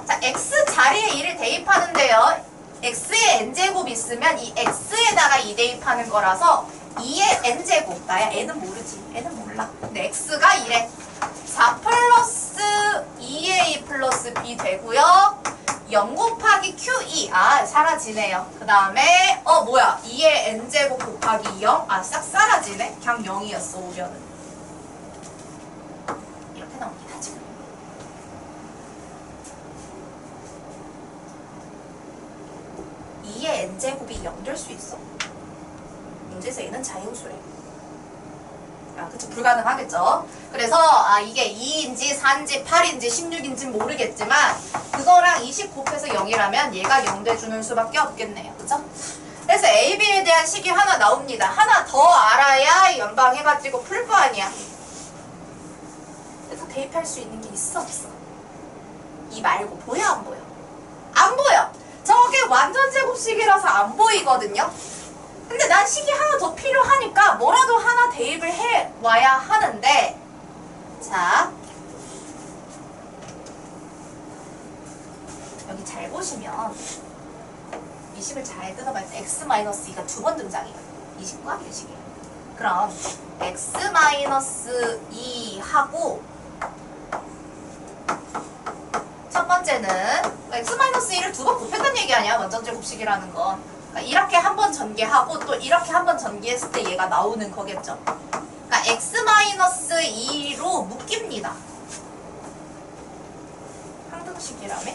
자, x 자리에 2를 대입하는데요. x에 n제곱 있으면 이 x에다가 2 대입하는 거라서 2의 n제곱. 나야 n은 모르지. n은 몰라. 근데 x가 2래. 4 플러스 2a 플러스 b 되고요. 0 곱하기 q2. 아, 사라지네요. 그 다음에 뭐야. 2의 n제곱 곱하기 0. 아, 싹 사라지네. 그냥 0이었어, 오변은. 이렇게 나옵니다, 지금. 2의 n제곱이 0 될 수 있어? 문제에서 얘는 자연수래. 아, 그쵸. 불가능하겠죠. 그래서 이게 2인지 4인지 8인지 16인지 모르겠지만 그거랑 20 곱해서 0이라면 얘가 0 돼주는 수밖에 없겠네요. 그죠? 그래서 A, B에 대한 식이 하나 나옵니다. 하나 더 알아야 연방해가지고 풀 거 아니야. 그래서 대입할 수 있는 게 있어 없어? 이 말고 보여 안 보여? 안 보여. 저게 완전 제곱식이라서 안 보이거든요. 근데 난 식이 하나 더 필요하니까 뭐라도 하나 대입을 해와야 하는데, 자, 여기 잘 보시면 이 식을 잘 뜯어봐야 돼. x-2가 두 번 등장해요. 이 식과 이 식이에요. 그럼 x-2하고 첫 번째는 x-1을 두 번 곱했다는 얘기 아니야. 완전 제곱식이라는 건. 그러니까 이렇게 한 번 전개하고 또 이렇게 한 번 전개했을 때 얘가 나오는 거겠죠. 그러니까 x-2로 묶입니다. 항등식이라며?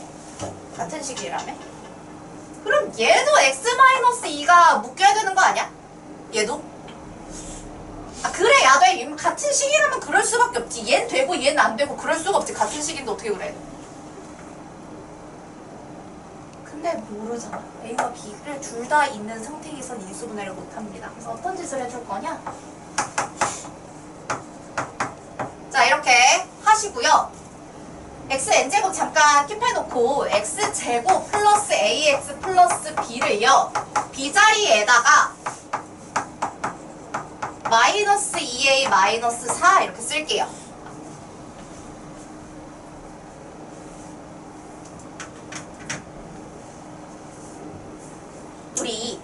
같은 식이라며? 그럼 얘도 x-2가 묶여야 되는 거 아니야? 얘도? 아, 그래, 야 돼. 같은 식이라면 그럴 수밖에 없지. 얘는 되고 얘는 안 되고 그럴 수가 없지. 같은 식인데 어떻게 그래? 근데 모르잖아. A와 B를 둘 다 있는 상태에선 인수분해를 못합니다. 그래서 어떤 짓을 해줄 거냐? 자, 이렇게 하시고요. xn제곱 잠깐 킵해놓고 x제곱 플러스 ax 플러스 b를요. b자리에다가 마이너스 2a 마이너스 4 이렇게 쓸게요. 우리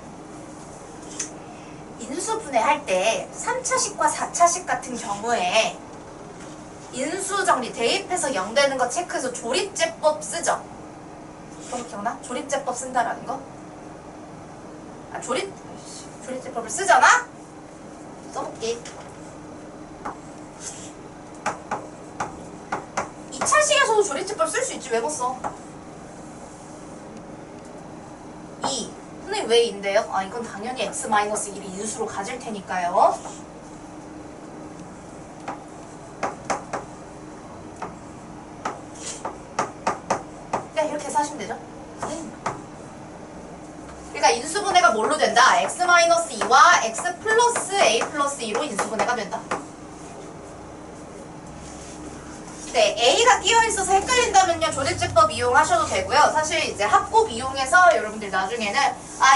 인수분해할 때 3차식과 4차식 같은 경우에 인수정리 대입해서 0 되는 거 체크해서 조립제법 쓰죠? 그런 거 기억나? 조립제법 쓴다라는 거? 아, 조립제법을 쓰잖아? 써볼게. 2차식에서도 조립제법 쓸 수 있지. 왜 못 써? 2. 선생님 왜 2인데요? 아, 이건 당연히 x-1을 인수로 가질 테니까요. 네, 이렇게 해서 하시면 되죠. 그러니까 인수분해가 뭘로 된다? x-2와 x 플러스 a 플러스 2로 인수분해가 된다. 네, A가 끼어있어서 헷갈린다면요, 조립제법 이용하셔도 되고요. 사실 이제 합곱 이용해서 여러분들 나중에는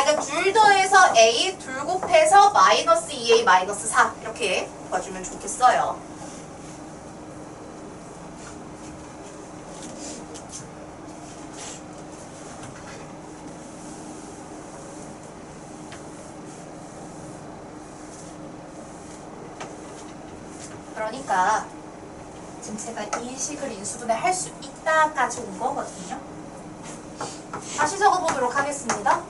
이거 둘 더해서 A, 둘 곱해서 마이너스 2A 마이너스 4 이렇게 봐주면 좋겠어요. 그러니까 지금 제가 이 식을 인수분해 할 수 있다까지 온 거거든요. 다시 적어보도록 하겠습니다.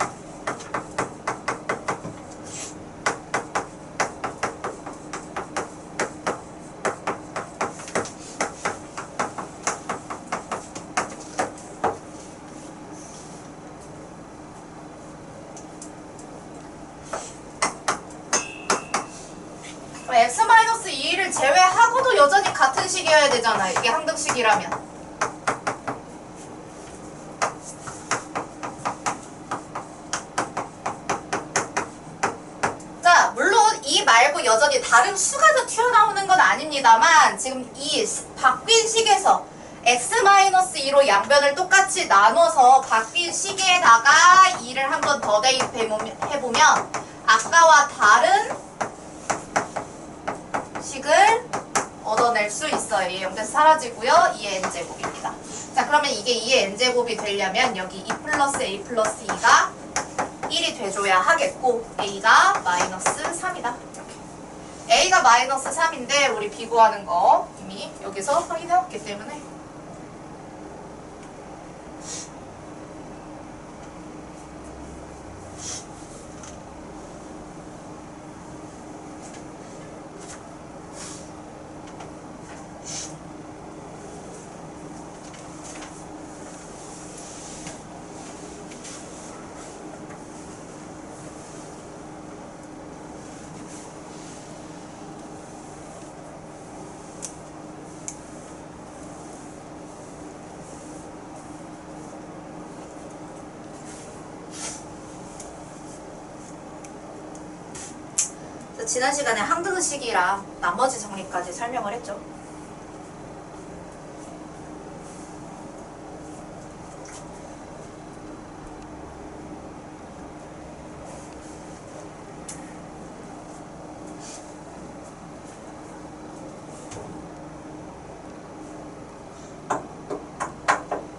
x-2를 제외하고도 여전히 같은 식이어야 되잖아요. 이게 항등식이라면. 자, 물론 이 말고 여전히 다른 수가 더 튀어나오는 건 아닙니다만 지금 이 바뀐 식에서 x-2로 양변을 똑같이 나눠서 바뀐 식에다가 2를 한 번 더 대입해보면 아까와 다른 식을 얻어낼 수 있어요. 얘 0대에서 사라지고요. 2의 n제곱입니다. 자, 그러면 이게 2의 n제곱이 되려면 여기 2 플러스 a 플러스 2가 1이 돼줘야 하겠고 a가 마이너스 3이다. a가 마이너스 3인데 우리 비교하는 거 이미 여기서 확인해왔기 때문에 지난 시간에 항등식이랑 나머지 정리까지 설명을 했죠.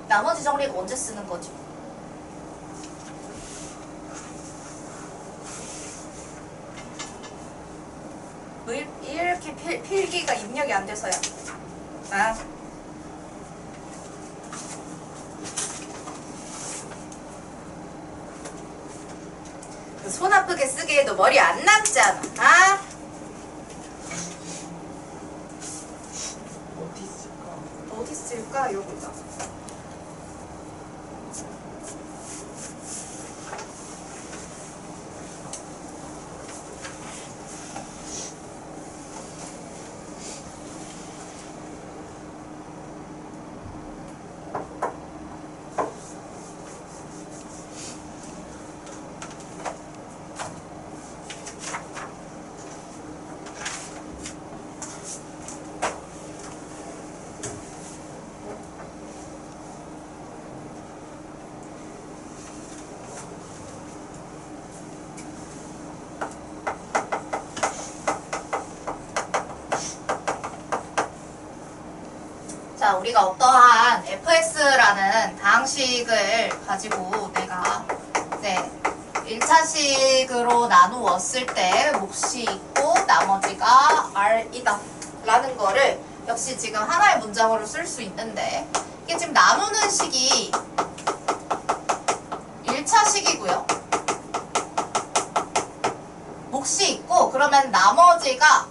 나머지 정리가 언제 쓰는 거지? 이렇게 필기가 입력이 안 돼서야. 아. 손 아프게 쓰게 해도 머리 안 남잖아. 아? 어디 있을까? 어디 쓸까? 여기다. 자, 우리가 어떠한 fx라는 다항식을 가지고 내가 1차식으로 나누었을 때 몫이 있고 나머지가 r이다 라는 거를 역시 지금 하나의 문장으로 쓸 수 있는데 이게 지금 나누는 식이 1차식이고요. 몫이 있고 그러면 나머지가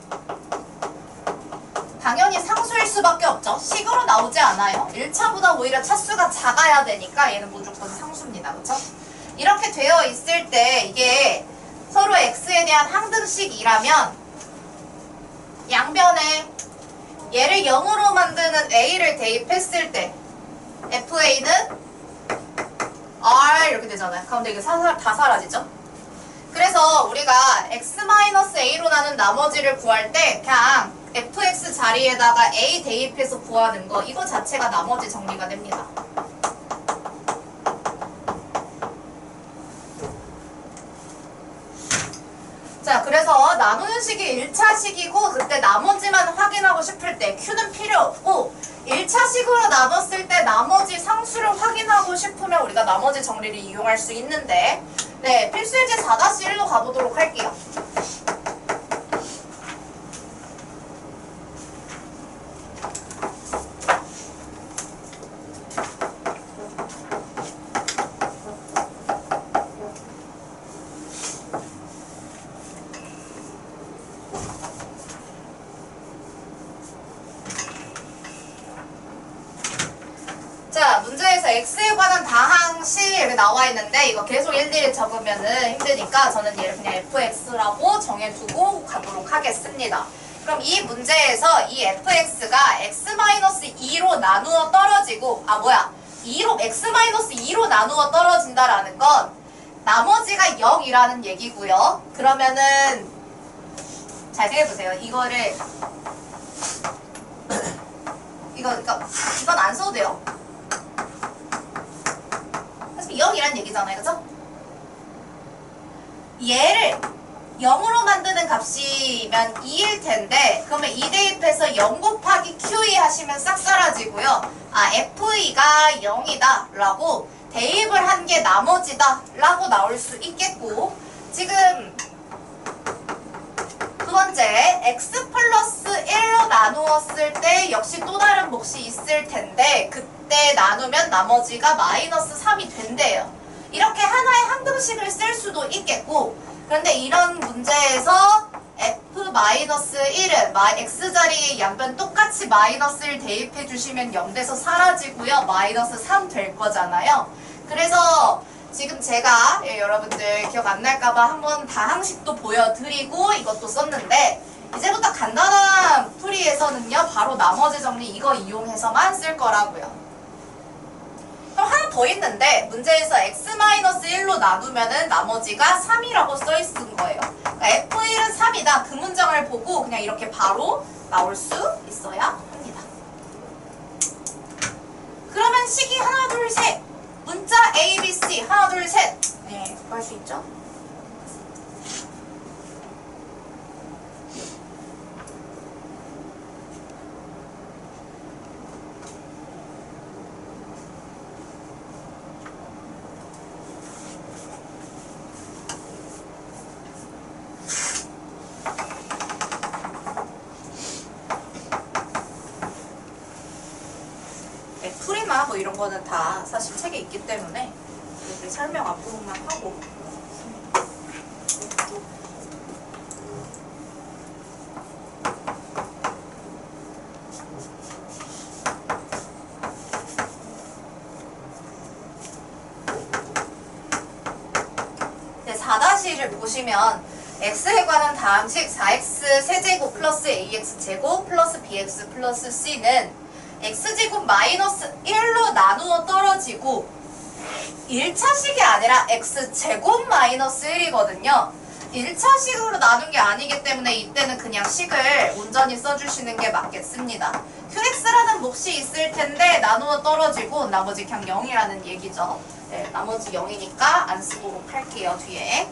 당연히 상수일 수밖에 없죠. 식으로 나오지 않아요. 1차보다 오히려 차수가 작아야 되니까 얘는 무조건 상수입니다. 그쵸? 이렇게 되어 있을 때 이게 서로 x에 대한 항등식이라면 양변에 얘를 0으로 만드는 a를 대입했을 때 fa는 r 이렇게 되잖아요. 가운데 이게 다 사라지죠? 그래서 우리가 x-a로 나눈 나머지를 구할 때 그냥 fx 자리에다가 a 대입해서 구하는 거 이거 자체가 나머지 정리가 됩니다. 자, 그래서 나누는 식이 1차식이고 그때 나머지만 확인하고 싶을 때 Q는 필요 없고 1차식으로 나눴을 때 나머지 상수를 확인하고 싶으면 우리가 나머지 정리를 이용할 수 있는데 필수예제 4-1로 가보도록 할게요. 자, 문제에서 x에 관한 다항식 이렇게 나와 있는데 이거 계속 일일이 적으면은 힘드니까 저는 얘를 그냥 fx라고 정해두고 가도록 하겠습니다. 그럼 이 문제에서 이 fx가 x-2로 나누어 떨어지고 x-2로 나누어 떨어진다라는 건 나머지가 0이라는 얘기고요. 그러면은 잘 생각해보세요. 이거 이건 안 써도 돼요. 하지만 0이란 얘기잖아요. 그죠? 얘를 0으로 만드는 값이면 2일 텐데, 그러면 2 대입해서 0 곱하기 QE 하시면 싹 사라지고요. 아, FE가 0이다 라고 대입을 한 게 나머지다 라고 나올 수 있겠고, 지금 두 번째, x 플러스 1로 나누었을 때 역시 또 다른 몫이 있을 텐데, 그때 나누면 나머지가 마이너스 3이 된대요. 이렇게 하나의 항등식을 쓸 수도 있겠고, 그런데 이런 문제에서 f-1은 x자리에 양변 똑같이 마이너스 1 대입해 주시면 0돼서 사라지고요. 마이너스 3 될 거잖아요. 그래서 지금 제가 여러분들 기억 안 날까봐 한번 다항식도 보여드리고 이것도 썼는데, 이제부터 간단한 풀이에서는요 바로 나머지 정리 이거 이용해서만 쓸 거라고요. 그럼 하나 더 있는데, 문제에서 x-1로 나누면은 나머지가 3이라고 써있은 거예요. 그러니까 f1은 3이다. 그 문장을 보고 그냥 이렇게 바로 나올 수 있어야 합니다. 그러면 식이 하나 둘 셋, 문자 A, B, C 하나 둘 셋, 네, 구할 수 있죠? 풀이나 뭐 이런 거는 다 사실 책에 있기 때문에 이렇게 설명 앞부분만 하고, 네, 4-1을 보시면 x에 관한 다항식 4x 세제곱 플러스 ax 제곱 플러스 bx 플러스 c는 x제곱 마이너스 1로 나누어 떨어지고 1차식이 아니라 x제곱 마이너스 1이거든요. 1차식으로 나눈 게 아니기 때문에 이때는 그냥 식을 온전히 써주시는 게 맞겠습니다. qx라는 몫이 있을 텐데 나누어 떨어지고 나머지 그냥 0이라는 얘기죠. 네, 나머지 0이니까 안 쓰고 할게요, 뒤에.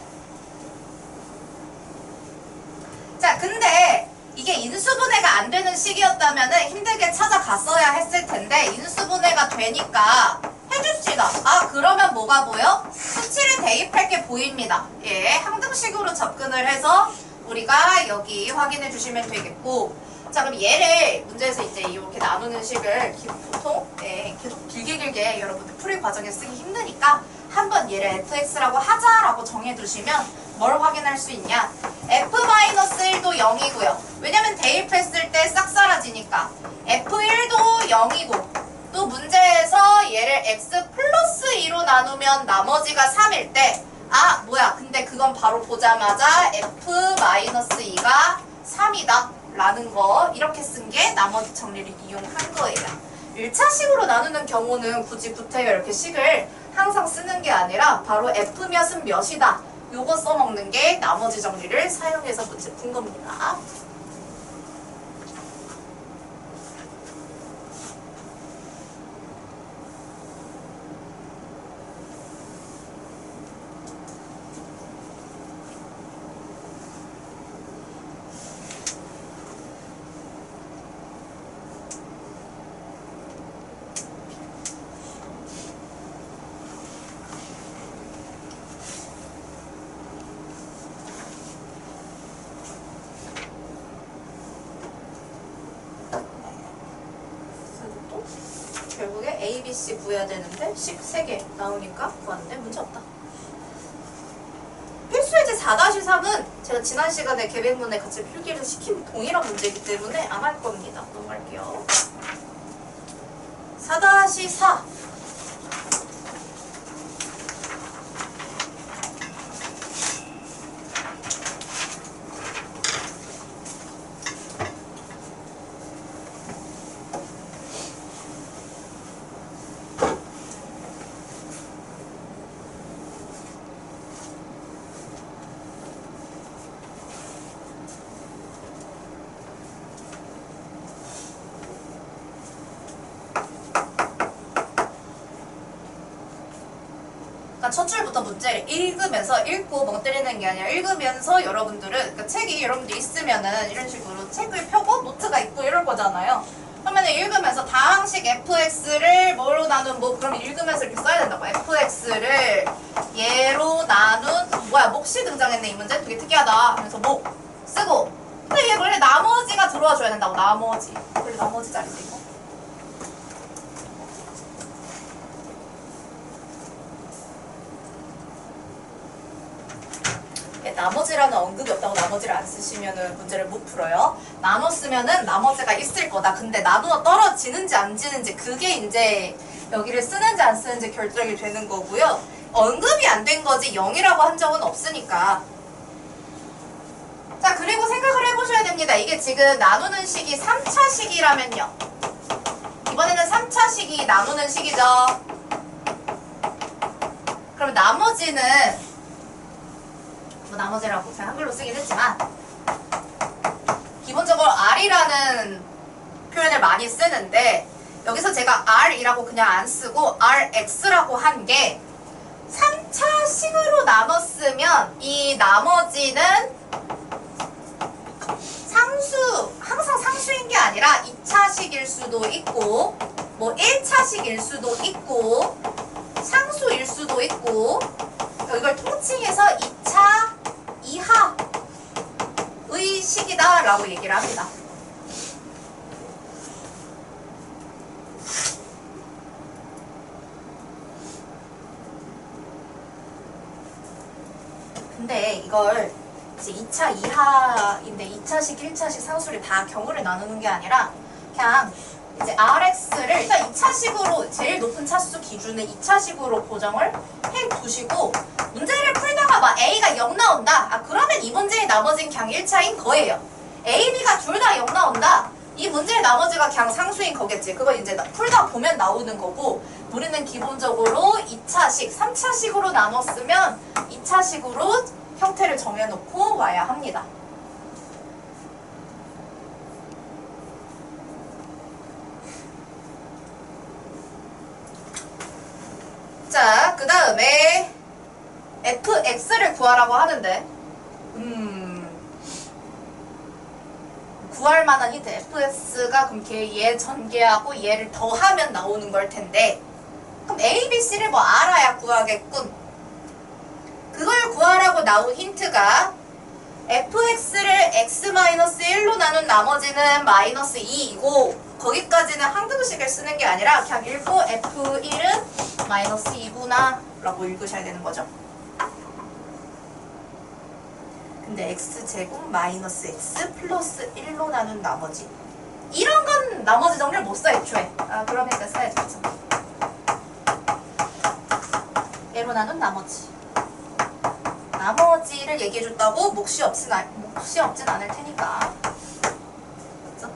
자, 근데 이게 인수분해가 안 되는 식이었다면 힘들게 찾아갔어야 했을 텐데, 인수분해가 되니까 해줍시다. 아, 그러면 뭐가 보여? 수치를 대입할 게 보입니다. 예, 항등식으로 접근을 해서 우리가 여기 확인해 주시면 되겠고, 자, 그럼 얘를 문제에서 이제 이렇게 나누는 식을 보통 계속 길게 여러분들 풀이 과정에 쓰기 힘드니까 한번 얘를 fx라고 하자라고 정해두시면 뭘 확인할 수 있냐? f-1도 0이고요. 왜냐면 대입했을 때 싹 사라지니까. f1도 0이고, 또 문제에서 얘를 x 플러스 2로 나누면 나머지가 3일 때, 아, 뭐야, 근데 그건 바로 보자마자 f-2가 3이다 라는 거, 이렇게 쓴 게 나머지 정리를 이용한 거예요. 1차식으로 나누는 경우는 굳이 구태여 이렇게 식을 항상 쓰는 게 아니라 바로 f 몇은 몇이다, 요거 써먹는 게 나머지 정리를 사용해서 문제 푼 겁니다. 결국에 A, B, C 구해야 되는데 식 3개 나오니까 구하는데 문제 없다. 필수예제 4-3은 제가 지난 시간에 계획문에 같이 필기를 시킨 동일한 문제이기 때문에 안 할 겁니다. 넘어갈게요. 4-4 4 그러니까 첫 줄부터 문제를 읽고 멍 때리는 게 아니라 읽으면서 여러분들은 그러니까 책이 여러분들 있으면은 이런 식으로 책을 펴고 노트가 있고 이럴 거잖아요. 그러면 읽으면서 다항식 fx를 뭐로 나눈 뭐 그럼 읽으면서 이렇게 써야 된다고. fx를 얘로 나눈 뭐야 몫이 등장했네 이 문제 되게 특이하다. 그래서 목 쓰고 근데 얘 원래 나머지가 들어와 줘야 된다고. 나머지 원래 나머지 자리지 이거. 나머지라는 언급이 없다고 나머지를 안 쓰시면은 문제를 못 풀어요. 나눠 쓰면은 나머지가 있을 거다. 근데 나누어 떨어지는지 안 지는지 그게 이제 여기를 쓰는지 안 쓰는지 결정이 되는 거고요. 언급이 안 된 거지 0이라고 한 적은 없으니까. 자, 그리고 생각을 해보셔야 됩니다. 이게 지금 나누는 식이 3차 식이라면요. 이번에는 3차 식이 나누는 식이죠. 그럼 나머지는 뭐 나머지라고 그냥 한글로 쓰긴 했지만 기본적으로 R이라는 표현을 많이 쓰는데 여기서 제가 R이라고 그냥 안 쓰고 RX라고 한 게 3차 식으로 나눴으면 이 나머지는 항상 상수인 게 아니라 2차식일 수도 있고 뭐 1차식일 수도 있고 상수일 수도 있고 이걸 통칭해서 2차 이하의 식이다 라고 얘기를 합니다. 근데 이걸 이제 2차 이하인데 2차식, 1차식 상수를 다 경우를 나누는 게 아니라 그냥 이제 RX를 일단 2차식으로 제일 높은 차수 기준을 2차식으로 고정을 해 두시고 문제를 풀다가 막 A가 0 나온다. 아 그러면 이 문제의 나머지는 그냥 1차인 거예요. A, B가 둘 다 0 나온다. 이 문제의 나머지가 그냥 상수인 거겠지. 그거 이제 풀다 보면 나오는 거고 우리는 기본적으로 2차식, 3차식으로 나눴으면 2차식으로 형태를 정해놓고 와야 합니다. 자, 그 다음에 fx를 구하라고 하는데 구할 만한 힌트 fx가 그럼 얘 전개하고 얘를 더하면 나오는 걸 텐데 그럼 a, b, c를 뭐 알아야 구하겠군. 그걸 구하라고 나온 힌트가 fx를 x-1로 나눈 나머지는 마이너스 2이고 거기까지는 항등식을 쓰는 게 아니라 그냥 읽고 f1은 마이너스 2구나 라고 읽으셔야 되는 거죠. 근데 x제곱 마이너스 x 플러스 1로 나눈 나머지 이런 건 나머지 정리를 못 써 애초에. 아 그러면 일단 써야지. 그쵸? 얘로 나눈 나머지를 얘기해줬다고 몫이 없진 않을 테니까. 그쵸?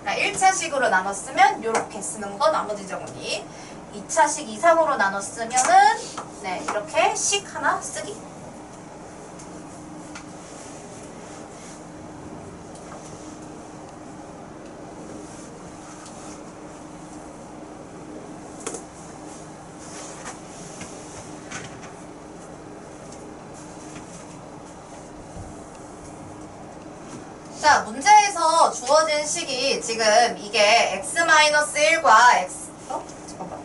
1차식으로 나눴으면 이렇게 쓰는 거 나머지 정리. 2차식 이상으로 나눴으면은 네 이렇게 식 하나 쓰기. 자, 문제에서 주어진 식이 지금 이게 x-1과 잠깐만.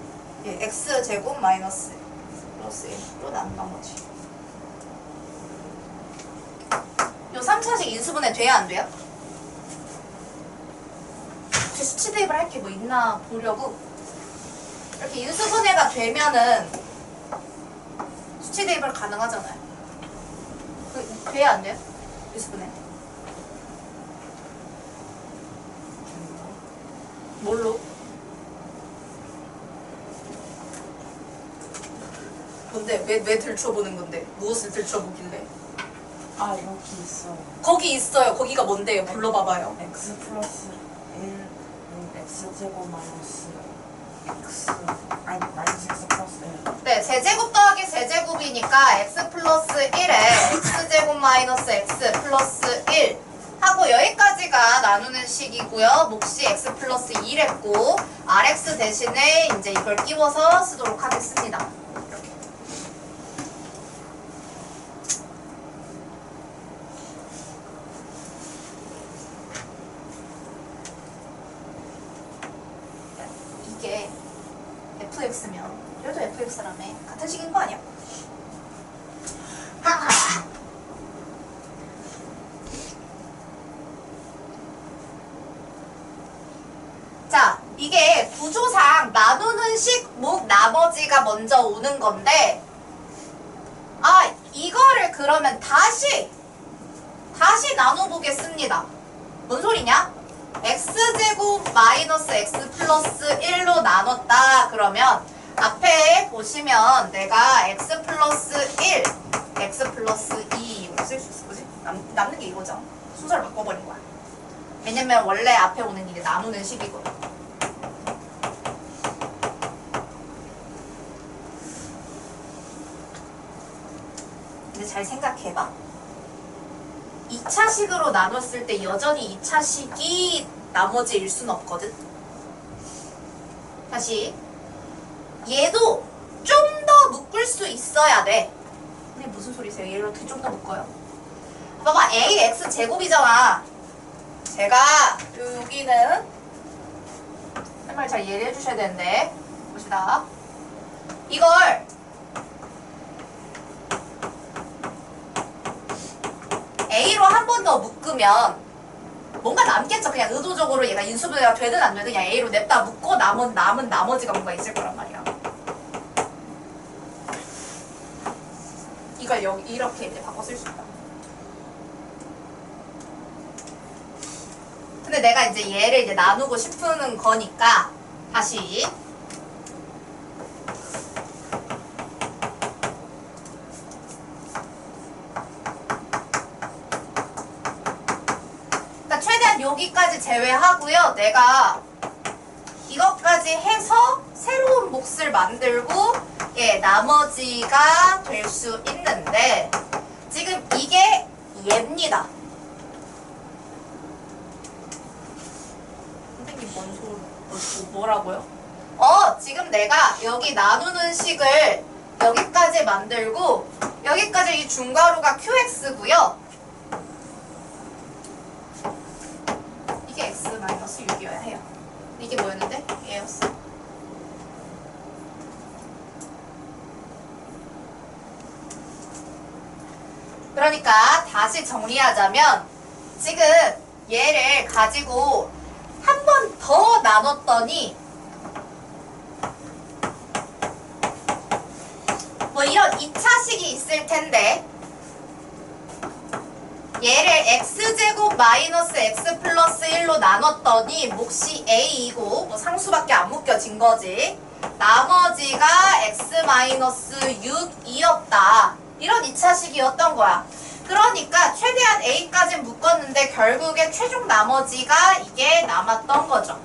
예, x제곱 마이너스 플러스 1로 나눈 나머지. 요 3차식 인수분해 돼야 안 돼요? 혹시 수치 대입을 할 게 뭐 있나 보려고 이렇게 인수분해가 되면은 수치 대입을 가능하잖아요. 돼야 안 돼요? 인수분해. 뭘로? 뭔데? 왜 들춰보는 건데? 무엇을 들춰보길래? 아 여기 있어. 거기 있어요. 거기가 뭔데요? 불러봐봐요. x 플러스 1 x제곱 마이너스 x 마이너스 x 플러스 1. 네, 세제곱 더하기 세제곱이니까 x 플러스 1에 x제곱 마이너스 x 플러스 1 하고 여기까지가 나누는 식이고요. 몫이 x 플러스 1 했고 rx 대신에 이제 이걸 끼워서 쓰도록 하겠습니다. 이렇게. 이게 fx면 얘도 fx라며 같은 식인 거 아니야? 자, 이게 구조상 나누는 식목 나머지가 먼저 오는 건데 이거를 그러면 다시 나눠보겠습니다. 뭔 소리냐? x제곱 마이너스 x 플러스 1로 나눴다. 그러면 앞에 보시면 내가 x 플러스 1, x 플러스 2 이렇게 쓸 수 있어. 그지? 남는 게 이거죠. 순서를 바꿔버린 거야. 왜냐면 원래 앞에 오는 이게 나누는 식이거든. 근데 잘 생각해봐. 2차식으로 나눴을 때 여전히 2차식이 나머지일 순 없거든. 다시 얘도 좀 더 묶을 수 있어야 돼. 근데 무슨 소리세요? 얘를 어떻게 좀 더 묶어요? 봐봐, ax 제곱이잖아. 제가 여기는 말 잘 이해해 주셔야 되는데 봅시다. 이걸 a로 한 번 더 묶으면 뭔가 남겠죠. 그냥 의도적으로 얘가 인수분해가 되든 안 되든 그냥 a로 냅다 묶고 남은 나머지가 뭔가 있을 거란 말이야. 이걸 여기 이렇게 이제 바꿔 쓸 수 있다. 근데 내가 이제 얘를 이제 나누고 싶은 거니까 다시 그러니까 최대한 여기까지 제외하고요. 내가 이것까지 해서 새로운 몫을 만들고 나머지가 될 수 있는데 지금 이게 얘입니다. 뭐라고요? 지금 내가 여기 나누는 식을 여기까지 만들고 여기까지 이 중괄호가 qx고요. 이게 x-6이어야 해요. 이게 뭐였는데? 얘였어. 그러니까 다시 정리하자면 지금 얘를 가지고 한 번 더 나눴더니 뭐 이런 2차식이 있을 텐데 얘를 x제곱 마이너스 x 플러스 1로 나눴더니 몫이 a이고 뭐 상수밖에 안 묶여진 거지. 나머지가 x 마이너스 6이었다. 이런 2차식이었던 거야. 그러니까 최대한 a까지 묶었는데 결국에 최종 나머지가 이게 남았던 거죠.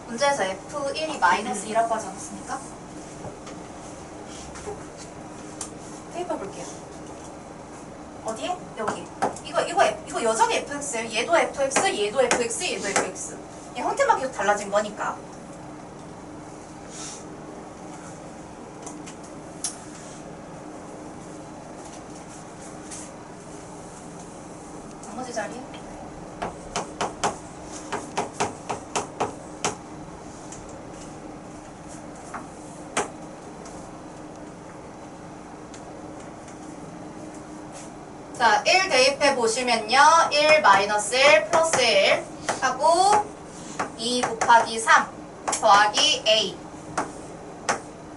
문제에서 F1이 마이너스 2라고 하지 않았습니까? 페이퍼 볼게요. 어디에? 여기. 이거 여전히 fx예요. 얘도 fx, 얘도 fx, 얘도 fx. 이 형태만 계속 달라진 거니까. 나머지 자리. 자, 1 대입해 보시면요. 1 마이너스 1 플러스 1 하고 2 곱하기 3 더하기 a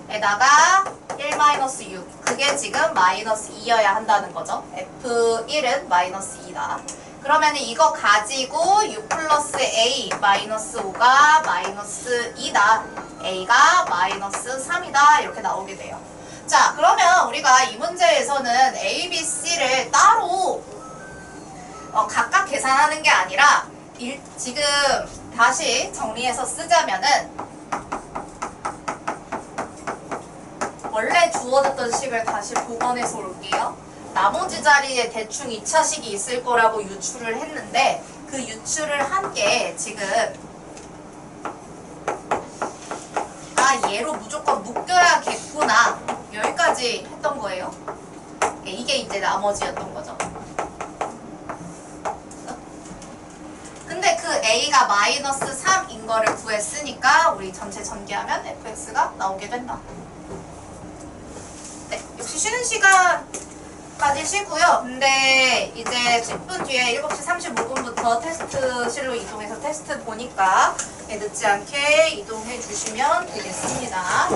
에다가 1 마이너스 6 그게 지금 마이너스 2여야 한다는 거죠. F1은 마이너스 2다. 그러면 이거 가지고 6 플러스 a 마이너스 5가 마이너스 2다. a가 마이너스 3이다. 이렇게 나오게 돼요. 자, 그러면 우리가 이 문제에서는 A, B, C를 따로 각각 계산하는 게 아니라 지금 다시 정리해서 쓰자면은 원래 주어졌던 식을 다시 복원해서 올게요. 나머지 자리에 대충 2차식이 있을 거라고 유추를 했는데 그 유추를 한 게 지금 얘로 무조건 묶여야겠구나 여기까지 했던 거예요. 이게 이제 나머지였던 거죠. 근데 그 a가 마이너스 3인 거를 구했으니까 우리 전체 전개하면 fx가 나오게 된다. 네, 역시 쉬는 시간까지 쉬고요. 근데 이제 10분 뒤에 7시 35분부터 테스트실로 이동해서 테스트 보니까 늦지 않게 이동해 주시면 되겠습니다.